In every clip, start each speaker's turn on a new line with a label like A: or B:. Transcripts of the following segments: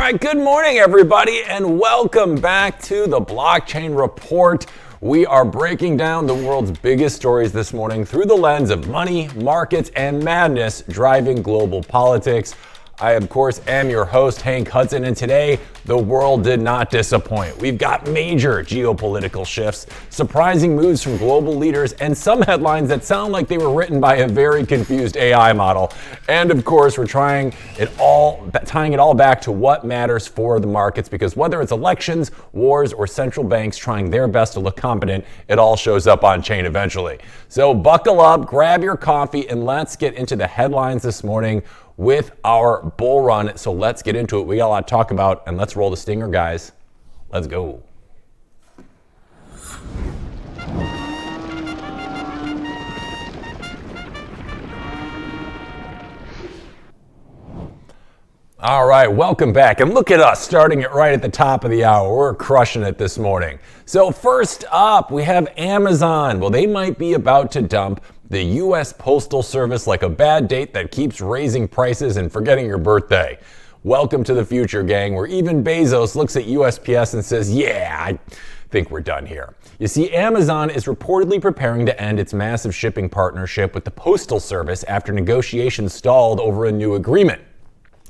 A: right, good morning, everybody, and welcome back to the Blockchain Report. We are breaking down the world's biggest stories this morning through the lens of money, markets, and madness driving global politics. I, of course, am your host, Hank Hudson, and today, the world did not disappoint. We've got major geopolitical shifts, surprising moves from global leaders, and some headlines that sound like they were written by a very confused AI model. And of course, we're tying it all back to what matters for the markets, because whether it's elections, wars, or central banks trying their best to look competent, it all shows up on chain eventually. So buckle up, grab your coffee, and let's get into the headlines this morning with our bull run. So let's get into it. We got a lot to talk about, and let's roll the stinger, guys. Let's go. All right, welcome back. And look at us starting it right at the top of the hour. We're crushing it this morning. So first up, we have Amazon. Well, they might be about to dump the U.S. Postal Service like a bad date that keeps raising prices and forgetting your birthday. Welcome to the future, gang, where even Bezos looks at USPS and says, yeah, I think we're done here. You see, Amazon is reportedly preparing to end its massive shipping partnership with the Postal Service after negotiations stalled over a new agreement.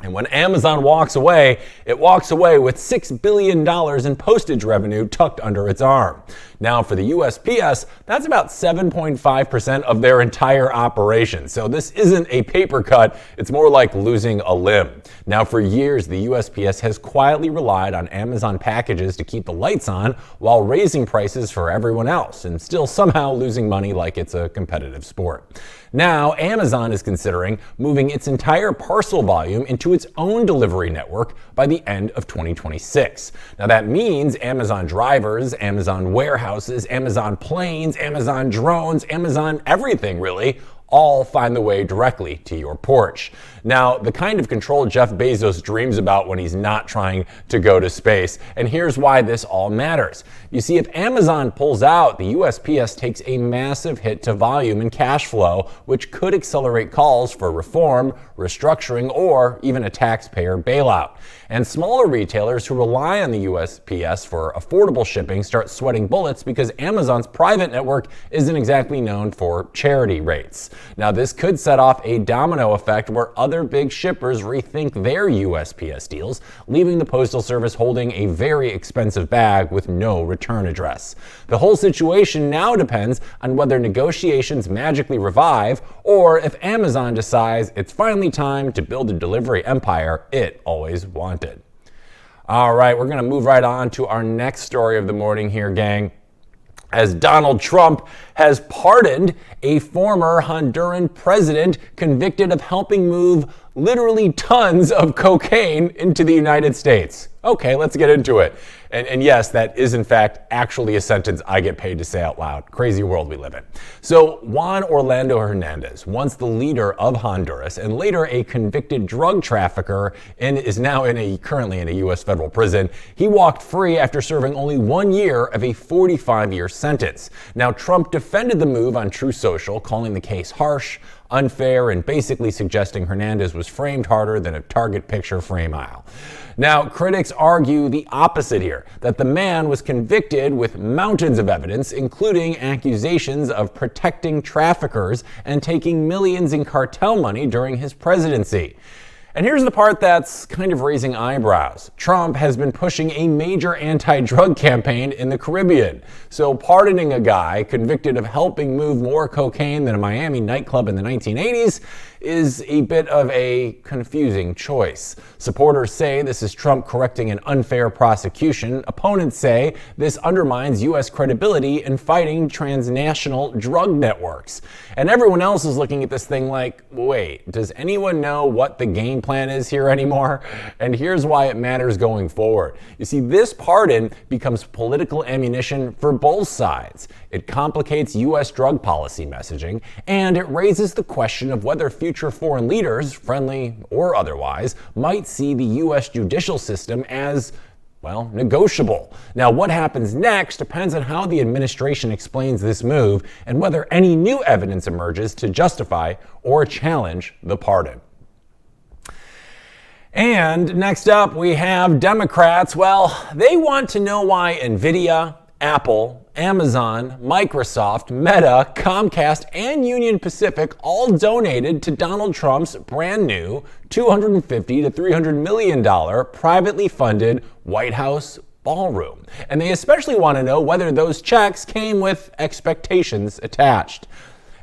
A: And when Amazon walks away, it walks away with $6 billion in postage revenue tucked under its arm. Now, for the USPS, that's about 7.5% of their entire operation. So this isn't a paper cut, it's more like losing a limb. Now, for years, the USPS has quietly relied on Amazon packages to keep the lights on while raising prices for everyone else and still somehow losing money like it's a competitive sport. Now, Amazon is considering moving its entire parcel volume into its own delivery network by the end of 2026. Now, that means Amazon drivers, Amazon warehouses, Amazon planes, Amazon drones, Amazon everything really, all find the way directly to your porch. Now, the kind of control Jeff Bezos dreams about when he's not trying to go to space. And here's why this all matters. You see, if Amazon pulls out, the USPS takes a massive hit to volume and cash flow, which could accelerate calls for reform, restructuring, or even a taxpayer bailout. And smaller retailers who rely on the USPS for affordable shipping start sweating bullets because Amazon's private network isn't exactly known for charity rates. Now, this could set off a domino effect where other big shippers rethink their USPS deals, leaving the Postal Service holding a very expensive bag with no return address. The whole situation now depends on whether negotiations magically revive or if Amazon decides it's finally time to build a delivery empire it always wanted. All right, we're going to move right on to our next story of the morning here, gang, as Donald Trump has pardoned a former Honduran president convicted of helping move literally tons of cocaine into the United States. Okay, let's get into it. And yes, that is in fact actually a sentence I get paid to say out loud. Crazy world we live in. So Juan Orlando Hernández, once the leader of Honduras and later a convicted drug trafficker and is now currently in a U.S. federal prison, he walked free after serving only 1 year of a 45-year sentence. Now, Trump defended the move on Truth Social, calling the case harsh, unfair, and basically suggesting Hernandez was framed harder than a Target picture frame aisle. Now, critics argue the opposite here, that the man was convicted with mountains of evidence, including accusations of protecting traffickers and taking millions in cartel money during his presidency. And here's the part that's kind of raising eyebrows. Trump has been pushing a major anti-drug campaign in the Caribbean. So pardoning a guy convicted of helping move more cocaine than a Miami nightclub in the 1980s is a bit of a confusing choice. Supporters say this is Trump correcting an unfair prosecution. Opponents say this undermines U.S. credibility in fighting transnational drug networks. And everyone else is looking at this thing like, wait, does anyone know what the game plan is here anymore? And here's why it matters going forward. You see, this pardon becomes political ammunition for both sides. It complicates U.S. drug policy messaging, and it raises the question of whether future foreign leaders, friendly or otherwise, might see the U.S. judicial system as, well, negotiable. Now, what happens next depends on how the administration explains this move and whether any new evidence emerges to justify or challenge the pardon. And next up, we have Democrats. Well, they want to know why Nvidia, Apple, Amazon, Microsoft, Meta, Comcast, and Union Pacific all donated to Donald Trump's brand new $250 to $300 million privately funded White House ballroom. And they especially want to know whether those checks came with expectations attached.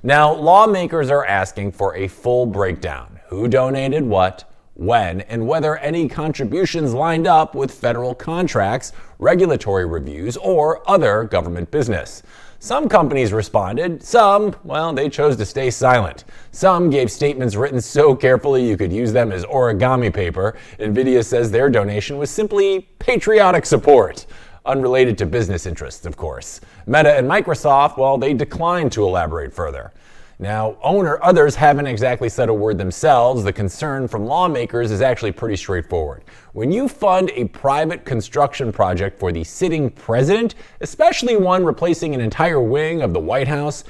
A: Now, lawmakers are asking for a full breakdown. Who donated what, when, and whether any contributions lined up with federal contracts, regulatory reviews, or other government business. Some companies responded, some, well, they chose to stay silent. Some gave statements written so carefully you could use them as origami paper. Nvidia says their donation was simply patriotic support, unrelated to business interests, of course. Meta and Microsoft, well, they declined to elaborate further. Now, others haven't exactly said a word themselves. The concern from lawmakers is actually pretty straightforward. When you fund a private construction project for the sitting president, especially one replacing an entire wing of the White House,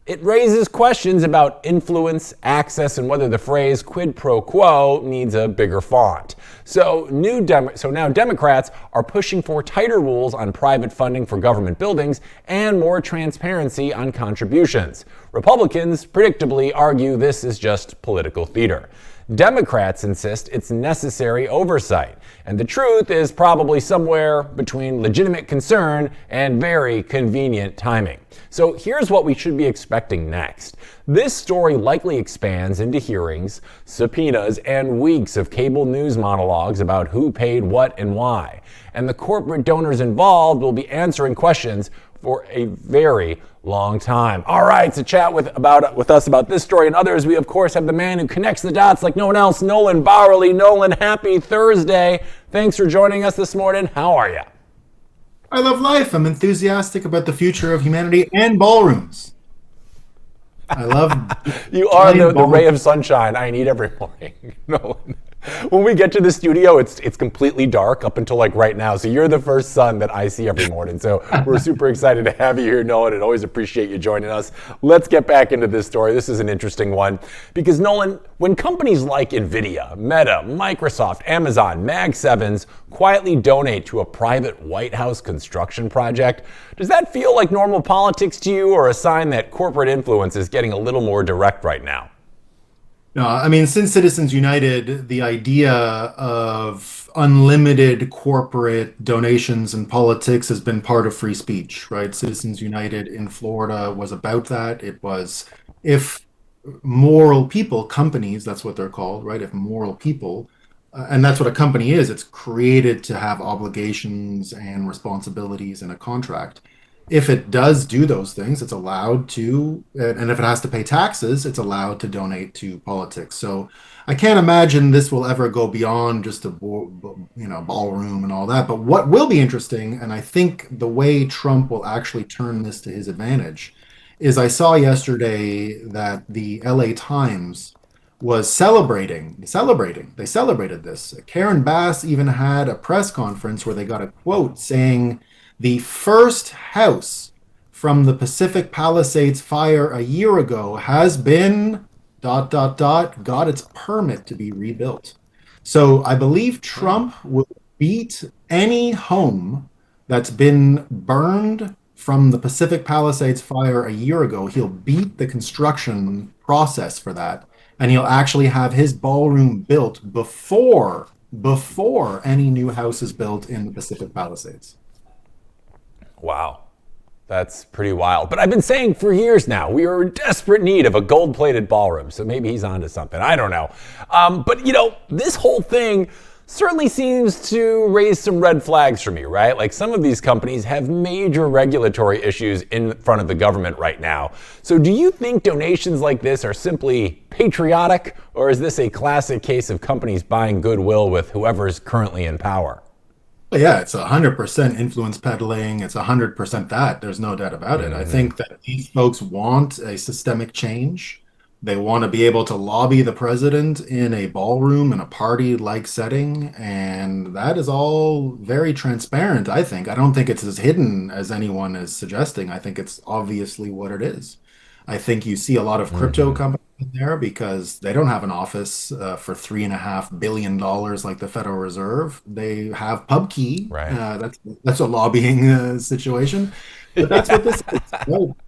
A: it raises questions about influence, access, and whether the phrase quid pro quo needs a bigger font. So now Democrats are pushing for tighter rules on private funding for government buildings and more transparency on contributions. Republicans predictably argue this is just political theater. Democrats insist it's necessary oversight, and the truth is probably somewhere between legitimate concern and very convenient timing. So here's what we should be expecting next. This story likely expands into hearings, subpoenas, and weeks of cable news monologues about who paid what and why. And the corporate donors involved will be answering questions for a very long time. All right, to chat with us about this story and others, we of course have the man who connects the dots like no one else, Nolan Bowerly. Nolan, happy Thursday. Thanks for joining us this morning. How are you?
B: I love life. I'm enthusiastic about the future of humanity and ballrooms. I love
A: you are the ray of sunshine I need every morning, Nolan. When we get to the studio, it's completely dark up until like right now. So you're the first sun that I see every morning. So we're super excited to have you here, Nolan, and always appreciate you joining us. Let's get back into this story. This is an interesting one because, Nolan, when companies like Nvidia, Meta, Microsoft, Amazon, Mag 7s quietly donate to a private White House construction project, does that feel like normal politics to you or a sign that corporate influence is getting a little more direct right now?
B: No, I mean, since Citizens United, the idea of unlimited corporate donations in politics has been part of free speech, right? Citizens United in Florida was about that. It was if moral people, companies, that's what they're called, right? If moral people, and that's what a company is, it's created to have obligations and responsibilities in a contract. If it does do those things, it's allowed to, and if it has to pay taxes, it's allowed to donate to politics. So I can't imagine this will ever go beyond just a ballroom and all that. But what will be interesting, and I think the way Trump will actually turn this to his advantage, is I saw yesterday that the LA Times was celebrating. They celebrated this. Karen Bass even had a press conference where they got a quote saying, "The first house from the Pacific Palisades fire a year ago has been ... got its permit to be rebuilt." So I believe Trump will beat any home that's been burned from the Pacific Palisades fire a year ago. He'll beat the construction process for that, and he'll actually have his ballroom built before any new house is built in the Pacific Palisades.
A: Wow. That's pretty wild. But I've been saying for years now, we are in desperate need of a gold-plated ballroom. So maybe he's onto something. I don't know. But, this whole thing certainly seems to raise some red flags for me, right? Like some of these companies have major regulatory issues in front of the government right now. So do you think donations like this are simply patriotic, or is this a classic case of companies buying goodwill with whoever's currently in power?
B: Yeah, it's 100% influence peddling. It's 100% that. There's no doubt about it. I think that these folks want a systemic change. They want to be able to lobby the president in a ballroom in a party-like setting, and that is all very transparent, I think. I don't think it's as hidden as anyone is suggesting. I think it's obviously what it is. I think you see a lot of crypto
A: Hmm.
B: companies in there because they don't have an office for $3.5 billion like the Federal Reserve. They have PubKey.
A: Right.
B: That's a lobbying situation, but that's what
A: Yeah.
B: this is.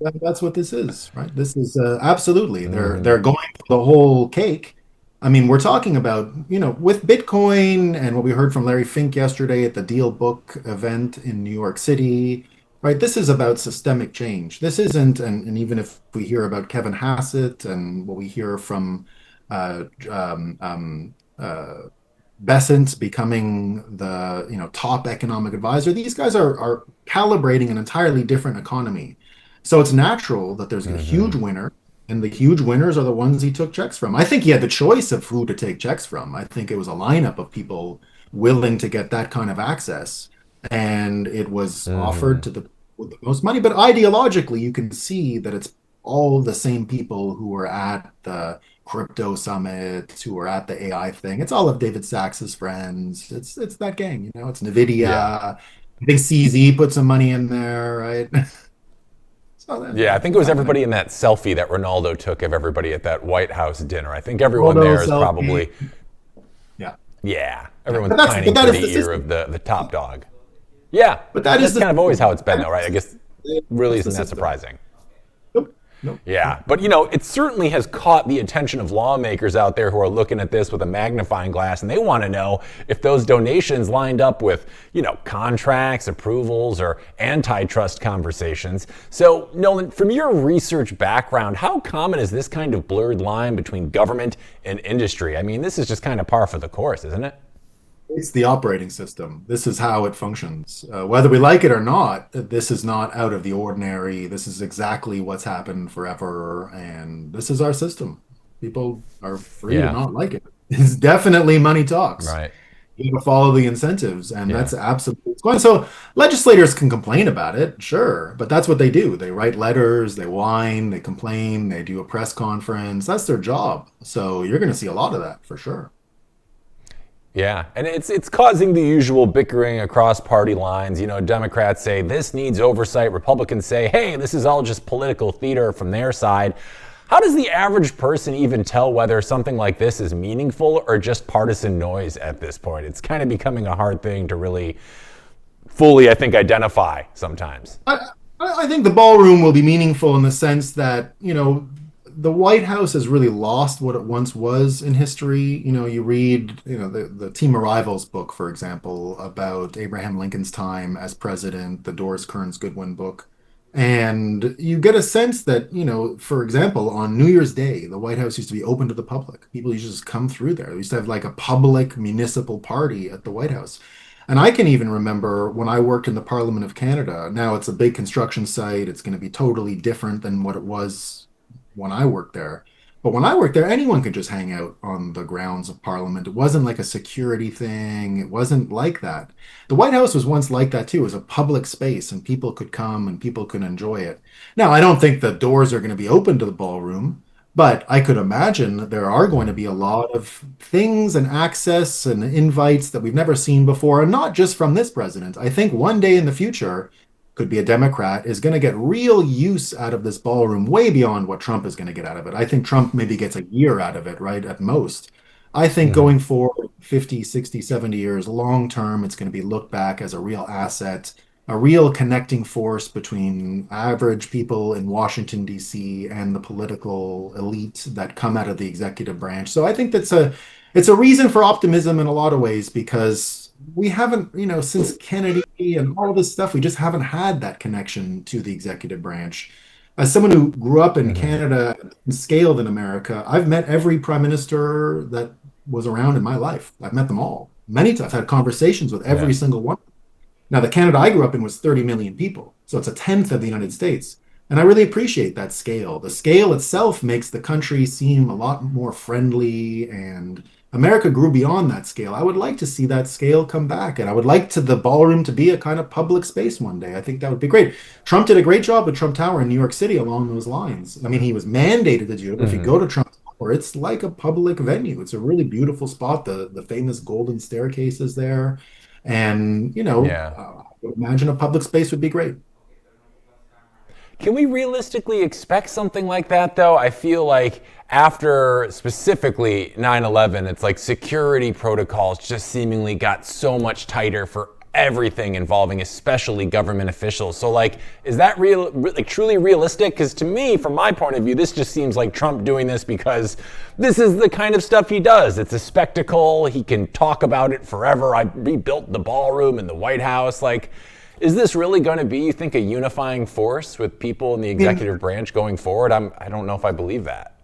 B: Right? That's what this is, right? This is absolutely
A: Hmm.
B: they're going for the whole cake. I mean, we're talking about, with Bitcoin and what we heard from Larry Fink yesterday at the Deal Book event in New York City. Right, this is about systemic change. This isn't, and even if we hear about Kevin Hassett and what we hear from uh, um, um, uh, Besant becoming the top economic advisor, these guys are calibrating an entirely different economy. So it's natural that there's a huge
A: Hmm.
B: winner, and the huge winners are the ones he took checks from. I think he had the choice of who to take checks from. I think it was a lineup of people willing to get that kind of access, and it was offered
A: Hmm.
B: to the with the most money. But ideologically, you can see that it's all the same people who were at the crypto summit, who were at the AI thing. It's all of David Sacks's friends. It's that gang, It's
A: Yeah.
B: Nvidia. I think CZ put some money in there, right? So
A: Yeah, I think it
B: it's
A: was
B: not gonna
A: everybody in that selfie that Ronaldo took of everybody at that White House dinner. I think everyone
B: Waldo
A: there is
B: selfie.
A: probably,
B: Yeah,
A: yeah,
B: yeah.
A: everyone's
B: But
A: pining
B: that
A: for
B: is
A: the
B: the
A: ear
B: system.
A: of the top dog. Yeah,
B: But that is
A: that's
B: the
A: kind of always how
B: system.
A: it's been, though, right? I guess really
B: That's the
A: isn't that
B: system.
A: surprising.
B: Nope, nope,
A: Yeah,
B: nope,
A: but it certainly has caught the attention of lawmakers out there who are looking at this with a magnifying glass, and they want to know if those donations lined up with, contracts, approvals, or antitrust conversations. So, Nolan, from your research background, how common is this kind of blurred line between government and industry? I mean, this is just kind of par for the course, isn't it?
B: It's the operating system. This is how it functions. Whether we like it or not, this is not out of the ordinary. This is exactly what's happened forever, and this is our system. People are free to
A: Yeah,
B: not like it. It's definitely money talks.
A: right.
B: You got to follow the incentives, and
A: Yeah.
B: that's absolutely it's going. So legislators can complain about it, sure, but that's what they do. They write letters, they whine, they complain, they do a press conference. That's their job. So you're going to see a lot of that for sure.
A: Yeah, and it's causing the usual bickering across party lines. Democrats say this needs oversight. Republicans say, hey, this is all just political theater from their side. How does the average person even tell whether something like this is meaningful or just partisan noise at this point? It's kind of becoming a hard thing to really fully, I think, identify sometimes.
B: I think the ballroom will be meaningful in the sense that, the White House has really lost what it once was in history. You read, the Team Arrivals book, for example, about Abraham Lincoln's time as president, the Doris Kearns Goodwin book. And you get a sense that, for example, on New Year's Day, the White House used to be open to the public. People used to just come through there. They used to have like a public municipal party at the White House. And I can even remember when I worked in the Parliament of Canada. Now it's a big construction site. It's going to be totally different than what it was when I worked there. But when I worked there, anyone could just hang out on the grounds of Parliament. It wasn't like a security thing. It wasn't like that. The White House was once like that too. It was a public space and people could come and people could enjoy it. Now, I don't think the doors are going to be open to the ballroom, but I could imagine that there are going to be a lot of things and access and invites that we've never seen before, and not just from this president. I think one day in the future, could be a Democrat, is going to get real use out of this ballroom way beyond what Trump is going to get out of it. I think Trump maybe gets a year out of it, right, at most. I think
A: Hmm.
B: going forward 50, 60, 70 years, long term, it's going to be looked back as a real asset, a real connecting force between average people in Washington, D.C. and the political elite that come out of the executive branch. So I think it's a reason for optimism in a lot of ways because we haven't, since Kennedy and all this stuff, we just haven't had that connection to the executive branch. As someone who grew up in
A: Hmm.
B: Canada and scaled in America, I've met every prime minister that was around in my life. I've met them all many times. I've had conversations with
A: Yeah.
B: every single one. Now, the Canada I grew up in was 30 million people, so it's a tenth of the United States. And I really appreciate that scale. The scale itself makes the country seem a lot more friendly, and America grew beyond that scale. I would like to see that scale come back, and I would like to the ballroom to be a kind of public space one day. I think that would be great. Trump did a great job with Trump Tower in New York City along those lines. I mean, he was mandated to do it, but if you
A: Hmm.
B: go to Trump Tower, it's like a public venue. It's a really beautiful spot. The famous golden staircase is there. And,
A: Yeah.
B: I would imagine a public space would be great.
A: Can we realistically expect something like that, though? I feel like after specifically 9/11, it's like security protocols just seemingly got so much tighter for everything involving especially government officials. So like, is that like truly realistic? Because to me, from my point of view, this just seems like Trump doing this because this is the kind of stuff he does. It's a spectacle. He can talk about it forever. I rebuilt the ballroom in the White House. Like, is this really going to be, you think, a unifying force with people in the
B: I mean,
A: executive branch going forward? I don't know if I believe that.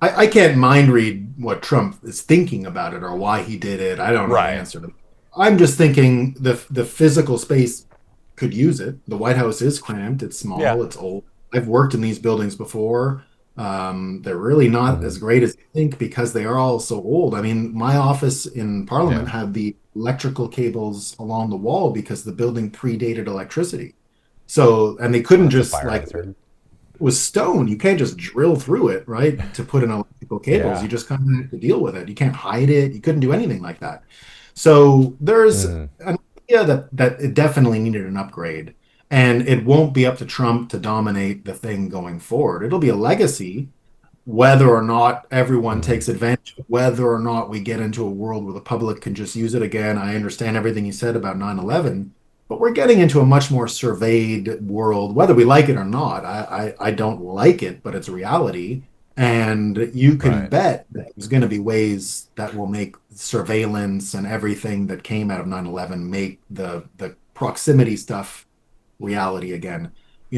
B: I can't mind read what Trump is thinking about it or why he did it. I don't know the
A: Right.
B: answer to that. I'm just thinking the physical space could use it. The White House is cramped, it's
A: Yeah.
B: small, it's old. I've worked in these buildings before. They're really not
A: Hmm.
B: as great as you think because they are all so old. I mean, my office in
A: Yeah.
B: Parliament had the electrical cables along the wall because the building predated electricity. So, and they
A: Oh,
B: couldn't
A: that's a
B: just
A: fire
B: like
A: hazard.
B: was stone. You can't just drill through it, right? To put in electrical cables. You
A: Yeah.
B: just kind of have to deal with it. You can't hide it. You couldn't do anything like that. So there's
A: Hmm.
B: an idea that it definitely needed an upgrade. And it won't be up to Trump to dominate the thing going forward. It'll be a legacy, whether or not everyone
A: Hmm.
B: takes advantage, whether or not we get into a world where the public can just use it again. I understand everything you said about 9/11, but we're getting into a much more surveyed world, whether we like it or not. I don't like it, but it's reality. And you can
A: Right.
B: bet that there's going to be ways that will make surveillance and everything that came out of 9/11 make the proximity stuff reality again.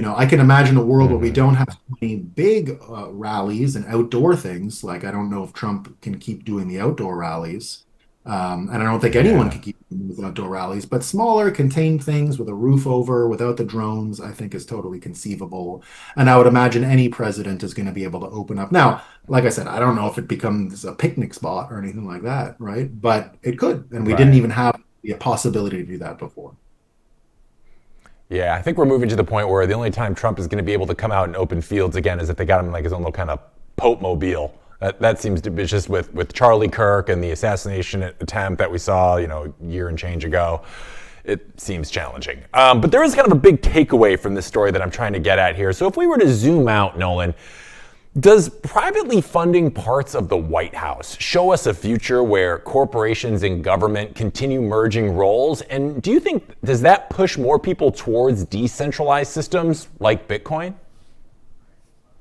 B: I can imagine a world where we
A: Hmm.
B: don't have so many big rallies and outdoor things. Like, I don't know if Trump can keep doing the outdoor rallies. And I don't think anyone
A: Yeah.
B: can keep doing those outdoor rallies, but smaller, contained things with a roof over, without the drones, I think is totally conceivable. And I would imagine any president is going to be able to open up. Now, like I said, I don't know if it becomes a picnic spot or anything like that, right? But it could. And we didn't
A: Right.
B: even have the possibility to do that before.
A: Yeah, I think we're moving to the point where the only time Trump is going to be able to come out in open fields again is if they got him in like his own little kind of Pope mobile. That seems to be just with Charlie Kirk and the assassination attempt that we saw, year and change ago. It seems challenging. But there is kind of a big takeaway from this story that I'm trying to get at here. So if we were to zoom out, Nolan, does privately funding parts of the White House show us a future where corporations and government continue merging roles? And do you think, does that push more people towards decentralized systems like Bitcoin?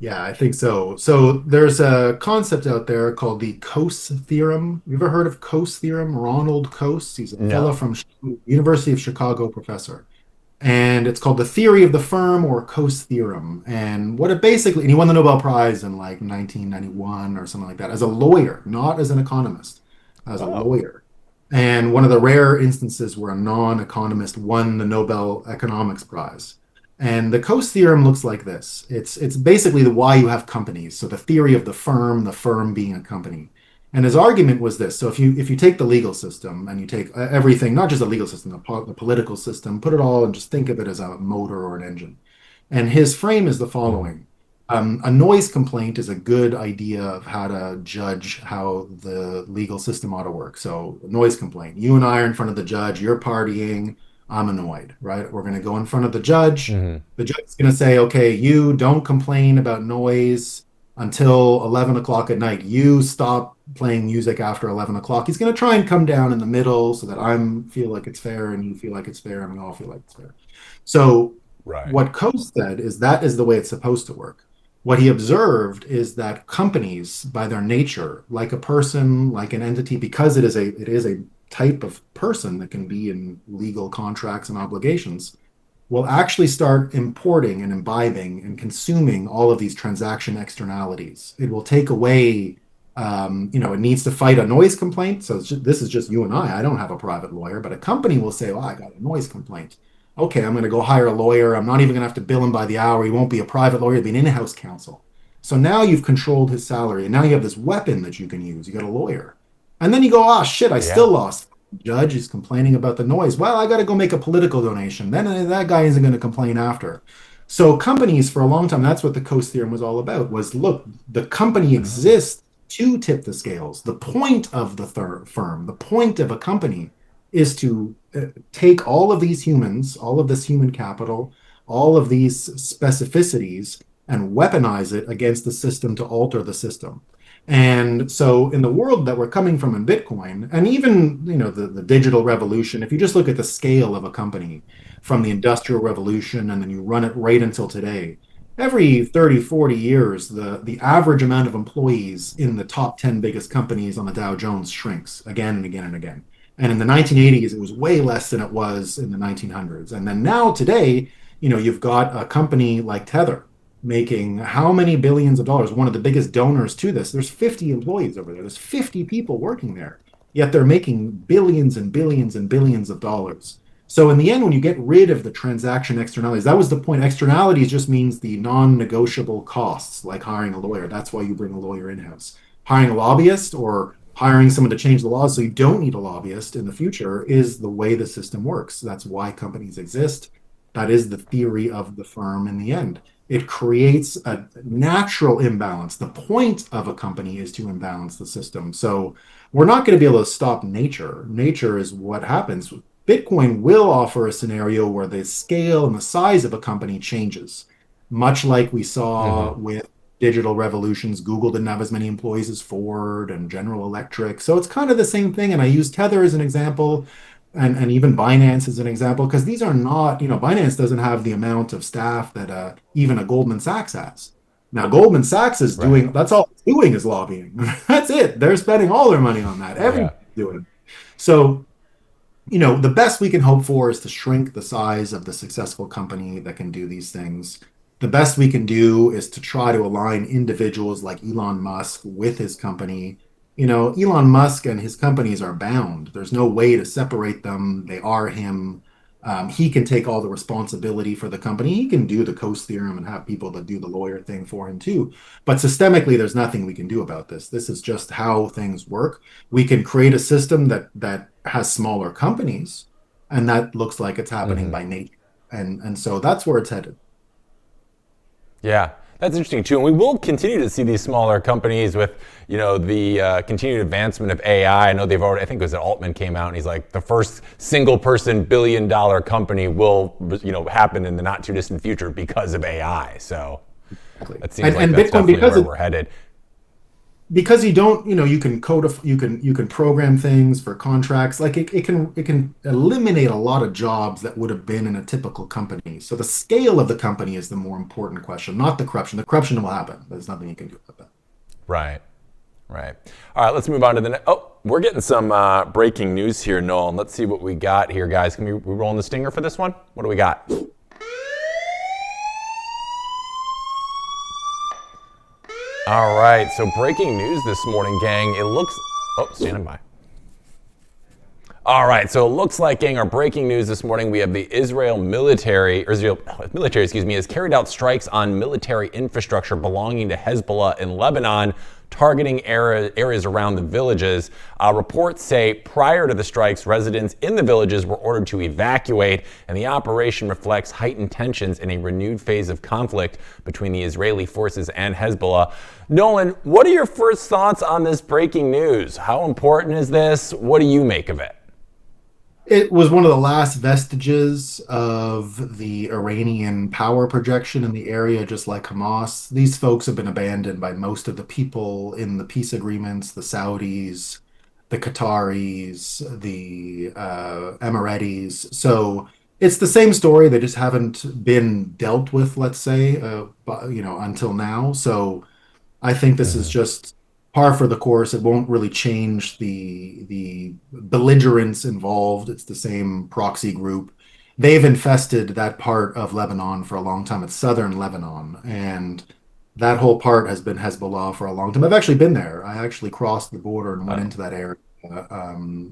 B: Yeah, I think so. So there's a concept out there called the Coase theorem. You ever heard of Coase theorem? Ronald Coase. He's a fellow
A: No.
B: from University of Chicago professor. And it's called the theory of the firm or Coase theorem. And what it basically, and he won the Nobel Prize in like 1991 or something like that as a lawyer, not as an economist, as a
A: Oh.
B: lawyer. And one of the rare instances where a non-economist won the Nobel Economics Prize. And the Coase theorem looks like this. It's basically the why you have companies. So the theory of the firm being a company. And his argument was this. So if you take the legal system and you take everything, not just the legal system, the political system, put it all and just think of it as a motor or an engine. And his frame is the
A: Mhm.
B: following. A noise complaint is a good idea of how to judge how the legal system ought to work. So, a noise complaint. You and I are in front of the judge, you're partying, I'm annoyed, right? We're going to go in front of the judge.
A: Mhm.
B: The judge is going to say, okay, you don't complain about noise until 11 o'clock at night. You stop playing music after 11 o'clock. He's going to try and come down in the middle so that I'm feel like it's fair and you feel like it's fair and we all feel like it's fair. So
A: Right.
B: what Coase said is that is the way it's supposed to work. What he observed is that companies, by their nature, like a person, like an entity, because it is a type of person that can be in legal contracts and obligations, will actually start importing and imbibing and consuming all of these transaction externalities. It will take away, it needs to fight a noise complaint. So this is just you and I. I don't have a private lawyer, but a company will say, well, I got a noise complaint. Okay, I'm going to go hire a lawyer. I'm not even going to have to bill him by the hour. He won't be a private lawyer, he'll be an in-house counsel. So now you've controlled his salary, and now you have this weapon that you can use. You got a lawyer. And then you go, oh shit, I still
A: Yeah.
B: lost. Judge is complaining about the noise. Well, I got to go make a political donation. Then that guy isn't going to complain after. So companies for a long time, that's what the Coase theorem was all about, was look, the company
A: Oh.
B: exists to tip the scales. The point of the firm, the point of a company is to take all of these humans, all of this human capital, all of these specificities and weaponize it against the system to alter the system. And so in the world that we're coming from in Bitcoin, and even the digital revolution, if you just look at the scale of a company from the industrial revolution and then you run it right until today, every 30, 40 years, the average amount of employees in the top 10 biggest companies on the Dow Jones shrinks again and again and again. And in the 1980s, it was way less than it was in the 1900s. And then now today, you've got a company like Tether making how many billions of dollars, one of the biggest donors to this. There's 50 employees over there. There's 50 people working there, yet they're making billions and billions and billions of dollars. So in the end, when you get rid of the transaction externalities, that was the point. Externalities just means the non-negotiable costs, like hiring a lawyer. That's why you bring a lawyer in-house. Hiring a lobbyist or hiring someone to change the laws so you don't need a lobbyist in the future is the way the system works. That's why companies exist. That is the theory of the firm in the end. It creates a natural imbalance. The point of a company is to imbalance the system. So we're not going to be able to stop nature. Nature is what happens. Bitcoin will offer a scenario where the scale and the size of a company changes, much like we saw with digital revolutions. Google didn't have as many employees as Ford and General Electric. So it's kind of the same thing. And I use Tether as an example and even Binance as an example, because these are not, Binance doesn't have the amount of staff that even a Goldman Sachs has. Now, Goldman Sachs is doing, that's all it's doing is lobbying. That's it. They're spending all their money on that. Everybody's doing it. So, the best we can hope for is to shrink the size of the successful company that can do these things. The best we can do is to try to align individuals like Elon Musk with his company. Elon Musk and his companies are bound. There's no way to separate them. They are him. He can take all the responsibility for the company. He can do the Coase theorem and have people that do the lawyer thing for him too. But systemically, there's nothing we can do about this. This is just how things work. We can create a system that has smaller companies, and that looks like it's happening by nature. And so that's where it's headed.
A: Yeah, that's interesting too. And we will continue to see these smaller companies with, the continued advancement of AI. I know they've already, I think it was Altman came out and he's like, the first single person billion-dollar company will, happen in the not too distant future because of AI. So that seems like that's
B: Bitcoin,
A: definitely where we're headed.
B: Because you don't, you can you can program things for contracts. Like it can eliminate a lot of jobs that would have been in a typical company. So the scale of the company is the more important question, not the corruption. The corruption will happen. There's nothing you can do about that.
A: Right. All right, let's move on to the next. Oh, we're getting some breaking news here, Nolan. Let's see what we got here, guys. Can we rolling the stinger for this one? What do we got? All right, so breaking news this morning, gang. It looks, standing by. All right, so it looks like, gang, our breaking news this morning, we have the Israel military, has carried out strikes on military infrastructure belonging to Hezbollah in Lebanon, targeting areas around the villages. Reports say prior to the strikes, residents in the villages were ordered to evacuate, and the operation reflects heightened tensions in a renewed phase of conflict between the Israeli forces and Hezbollah. Nolan, what are your first thoughts on this breaking news? How important is this? What do you make of it?
B: It was one of the last vestiges of the Iranian power projection in the area, just like Hamas. These folks have been abandoned by most of the people in the peace agreements, the Saudis, the Qataris, the Emiratis. So it's the same story. They just haven't been dealt with, let's say, until now. So I think this is just par for the course. It won't really change the belligerents involved. It's the same proxy group. They've infested that part of Lebanon for a long time. It's southern Lebanon, and that whole part has been Hezbollah for a long time. I've actually been there. I actually crossed the border and went into that area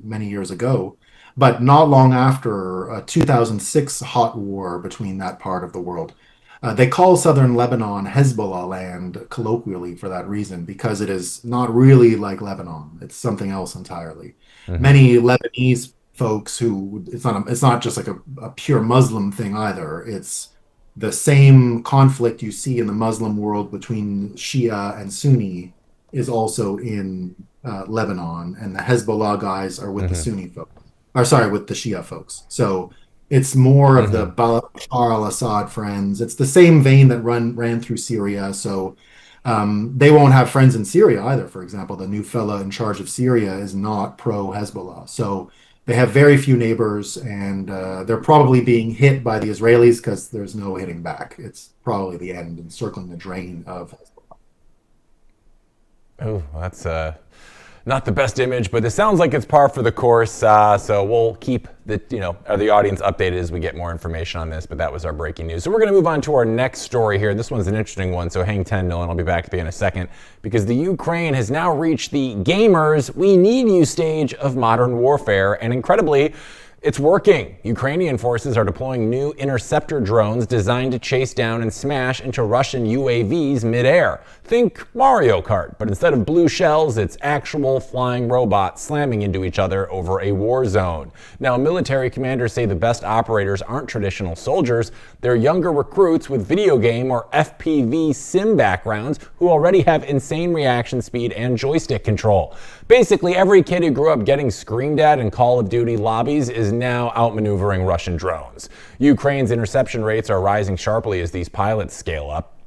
B: many years ago. But not long after a 2006 hot war between that part of the world. They call southern Lebanon Hezbollah land colloquially for that reason, because it is not really like Lebanon. It's something else entirely. Many Lebanese folks who, it's not just like a pure Muslim thing either. It's the same conflict you see in the Muslim world between Shia and Sunni is also in Lebanon, and the Hezbollah guys are with the Sunni folks, or sorry, with the Shia folks. So It's more of the
A: Hmm.
B: Bashar al-Assad friends. It's the same vein that ran through Syria. So they won't have friends in Syria either. For example, the new fella in charge of Syria is not pro-Hezbollah. So they have very few neighbors, and they're probably being hit by the Israelis because there's no hitting back. It's probably the end and circling the drain of Hezbollah.
A: Oh, that's not the best image, but it sounds like it's par for the course. So we'll keep the audience updated as we get more information on this. But that was our breaking news. So we're going to move on to our next story here. This one's an interesting one. So hang 10, Nolan. I'll be back to you in a second because the Ukraine has now reached the gamers we need you stage of modern warfare, and incredibly, it's working. Ukrainian forces are deploying new interceptor drones designed to chase down and smash into Russian UAVs midair. Think Mario Kart, but instead of blue shells, it's actual flying robots slamming into each other over a war zone. Now, military commanders say the best operators aren't traditional soldiers. They're younger recruits with video game or FPV sim backgrounds who already have insane reaction speed and joystick control. Basically, every kid who grew up getting screamed at in Call of Duty lobbies is now outmaneuvering Russian drones. Ukraine's interception rates are rising sharply as these pilots scale up.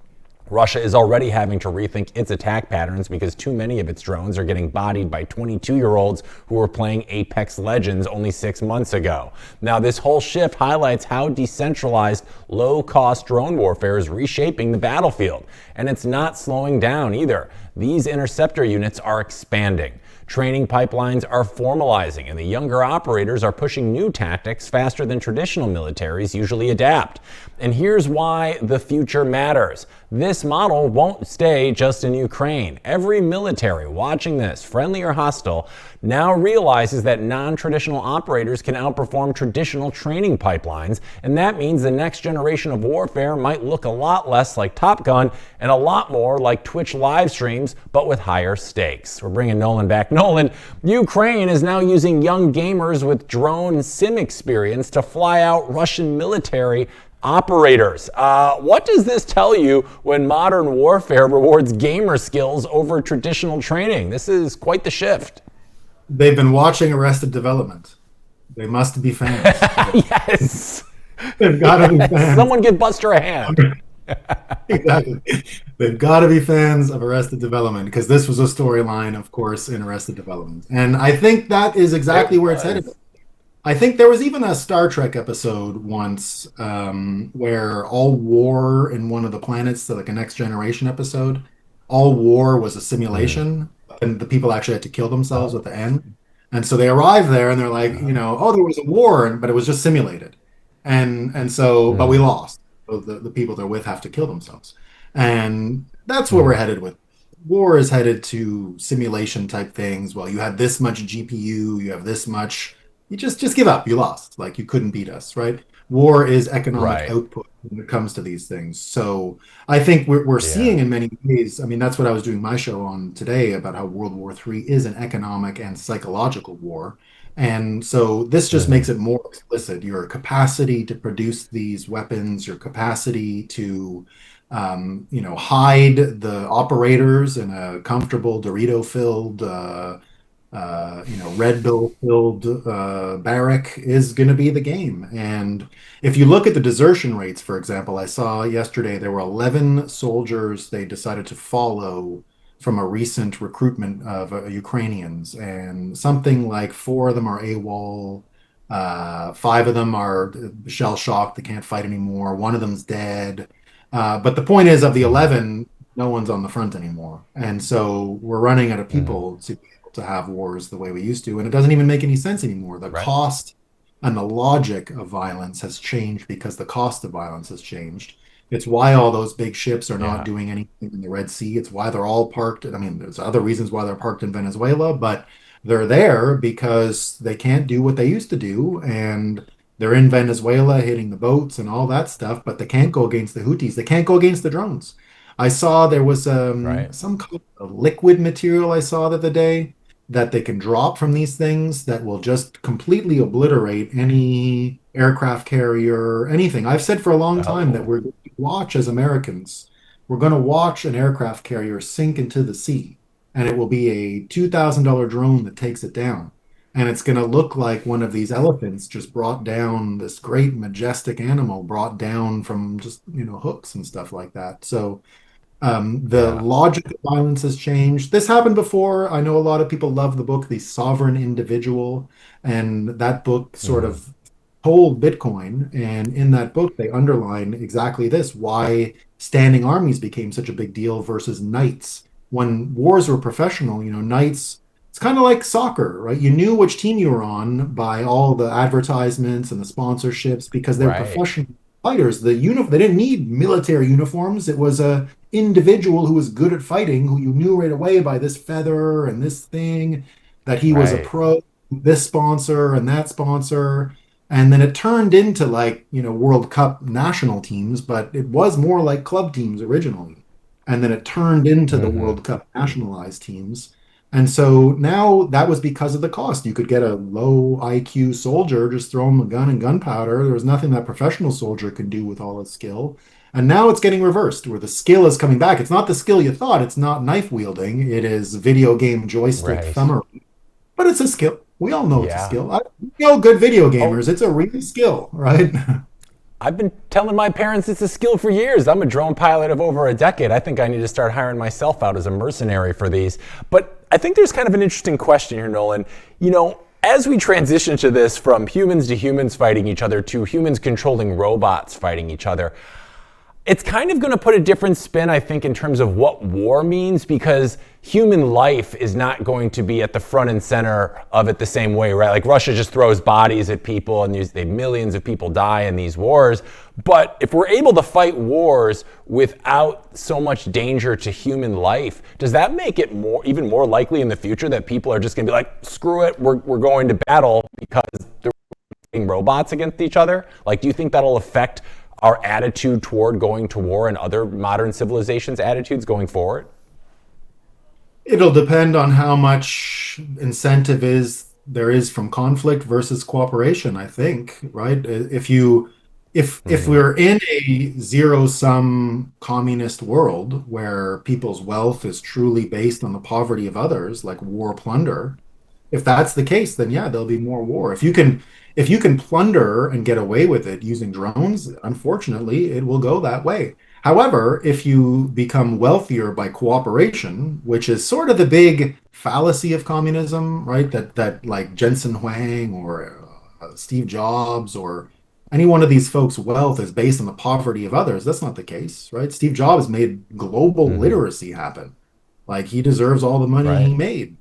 A: Russia is already having to rethink its attack patterns because too many of its drones are getting bodied by 22-year-olds who were playing Apex Legends only 6 months ago. Now, this whole shift highlights how decentralized, low-cost drone warfare is reshaping the battlefield. And it's not slowing down either. These interceptor units are expanding. Training pipelines are formalizing, and the younger operators are pushing new tactics faster than traditional militaries usually adapt. And here's why the future matters. This model won't stay just in Ukraine. Every military watching this, friendly or hostile, now realizes that non-traditional operators can outperform traditional training pipelines, and that means the next generation of warfare might look a lot less like Top Gun and a lot more like Twitch live streams, but with higher stakes. We're bringing Nolan back. Nolan, Ukraine is now using young gamers with drone sim experience to fly out Russian military operators. What does this tell you when modern warfare rewards gamer skills over traditional training? This is quite the shift.
B: They've been watching Arrested Development. They must be fans.
A: Yes.
B: They've got to be
A: Yes.
B: fans.
A: Someone give Buster a hand.
B: Exactly. They've got to be fans of Arrested Development because this was a storyline, of course, in Arrested Development. And I think that is exactly
A: It
B: where it's headed.
A: was.
B: I think there was even a Star Trek episode once where all war in one of the planets, so like a Next Generation episode, all war was a
A: Mm.
B: simulation, and the people actually had to kill themselves
A: Oh.
B: at the end. And so they arrive there and they're like,
A: Oh.
B: oh, there was a war, but it was just simulated. But we
A: Mm.
B: lost. So the people they're with have to kill themselves. And that's where we're
A: Mm.
B: headed with. War is headed to simulation type things. Well, you had this much GPU, you have this much you just give up. You lost. Like you couldn't beat us, right? War is economic
A: Right.
B: output when it comes to these things. So I think we're
A: Yeah.
B: seeing in many ways. I mean, that's what I was doing my show on today about how World War III is an economic and psychological war. And so this just
A: Hmm.
B: makes it more explicit. Your capacity to produce these weapons, your capacity to hide the operators in a comfortable Dorito-filled Red Bull filled barrack is going to be the game. And if you look at the desertion rates, for example, I saw yesterday there were 11 soldiers they decided to follow from a recent recruitment of Ukrainians, and something like four of them are AWOL. Five of them are shell shocked, they can't fight anymore. One of them's dead. But the point is, of the
A: Hmm.
B: 11, no one's on the front anymore. And so we're running out of
A: Hmm.
B: people to have wars the way we used to, and it doesn't even make any sense anymore. The
A: Right.
B: cost and the logic of violence has changed because the cost of violence has changed. It's why all those big ships are not
A: Yeah.
B: doing anything in the Red Sea. It's why they're all parked. I mean, there's other reasons why they're parked in Venezuela, but they're there because they can't do what they used to do. And they're in Venezuela hitting the boats and all that stuff, but they can't go against the Houthis. They can't go against the drones. I saw there was
A: Right.
B: some kind of liquid material I saw the other day that they can drop from these things that will just completely obliterate any aircraft carrier, anything. I've said for a long time that
A: Oh.
B: we're going to watch as Americans, we're going to watch an aircraft carrier sink into the sea, and it will be a $2,000 drone that takes it down. and it's going to look like one of these elephants just brought down this great majestic animal brought down from just, hooks and stuff like that. So the
A: Yeah.
B: logic of violence has changed. This happened before. I know a lot of people love the book, The Sovereign Individual, and that book sort
A: Hmm.
B: of told Bitcoin. And in that book, they underline exactly this, why standing armies became such a big deal versus knights. When wars were professional, knights, it's kind of like soccer, right? You knew which team you were on by all the advertisements and the sponsorships because they were
A: Right.
B: professional fighters. They didn't need military uniforms. It was a individual who was good at fighting, who you knew right away by this feather and this thing, that he was a
A: Right.
B: pro, this sponsor and that sponsor. And then it turned into like, World Cup national teams, but it was more like club teams originally. And then it turned into the
A: Hmm.
B: World Cup nationalized teams. And so now that was because of the cost. You could get a low IQ soldier, just throw him a gun and gunpowder. There was nothing that professional soldier could do with all his skill. And now it's getting reversed, where the skill is coming back. It's not the skill you thought. It's not knife wielding. It is video game joystick
A: Right.
B: thumber. But it's a skill. We all know it's a
A: Yeah.
B: skill. We know good video
A: Oh,
B: gamers. It's a real skill, right?
A: I've been telling my parents it's a skill for years. I'm a drone pilot of over a decade. I think I need to start hiring myself out as a mercenary for these. But I think there's kind of an interesting question here, Nolan. As we transition to this from humans to humans fighting each other to humans controlling robots fighting each other, it's kind of going to put a different spin, I think, in terms of what war means, because human life is not going to be at the front and center of it the same way, right? Like Russia just throws bodies at people and millions of people die in these wars. But if we're able to fight wars without so much danger to human life, does that make it even more likely in the future that people are just going to be like, screw it, we're going to battle because they're fighting robots against each other? Like, do you think that'll affect our attitude toward going to war and other modern civilizations' attitudes going forward?
B: It'll depend on how much incentive there is from conflict versus cooperation, I think, right? If
A: Hmm.
B: we're in a zero-sum communist world where people's wealth is truly based on the poverty of others, like war plunder, if that's the case, then yeah, there'll be more war. If you can plunder and get away with it using drones, unfortunately, it will go that way. However, if you become wealthier by cooperation, which is sort of the big fallacy of communism, right? That like Jensen Huang or Steve Jobs or any one of these folks' wealth is based on the poverty of others. That's not the case, right? Steve Jobs made global
A: Hmm.
B: literacy happen. Like he deserves all the money he
A: Right.
B: made.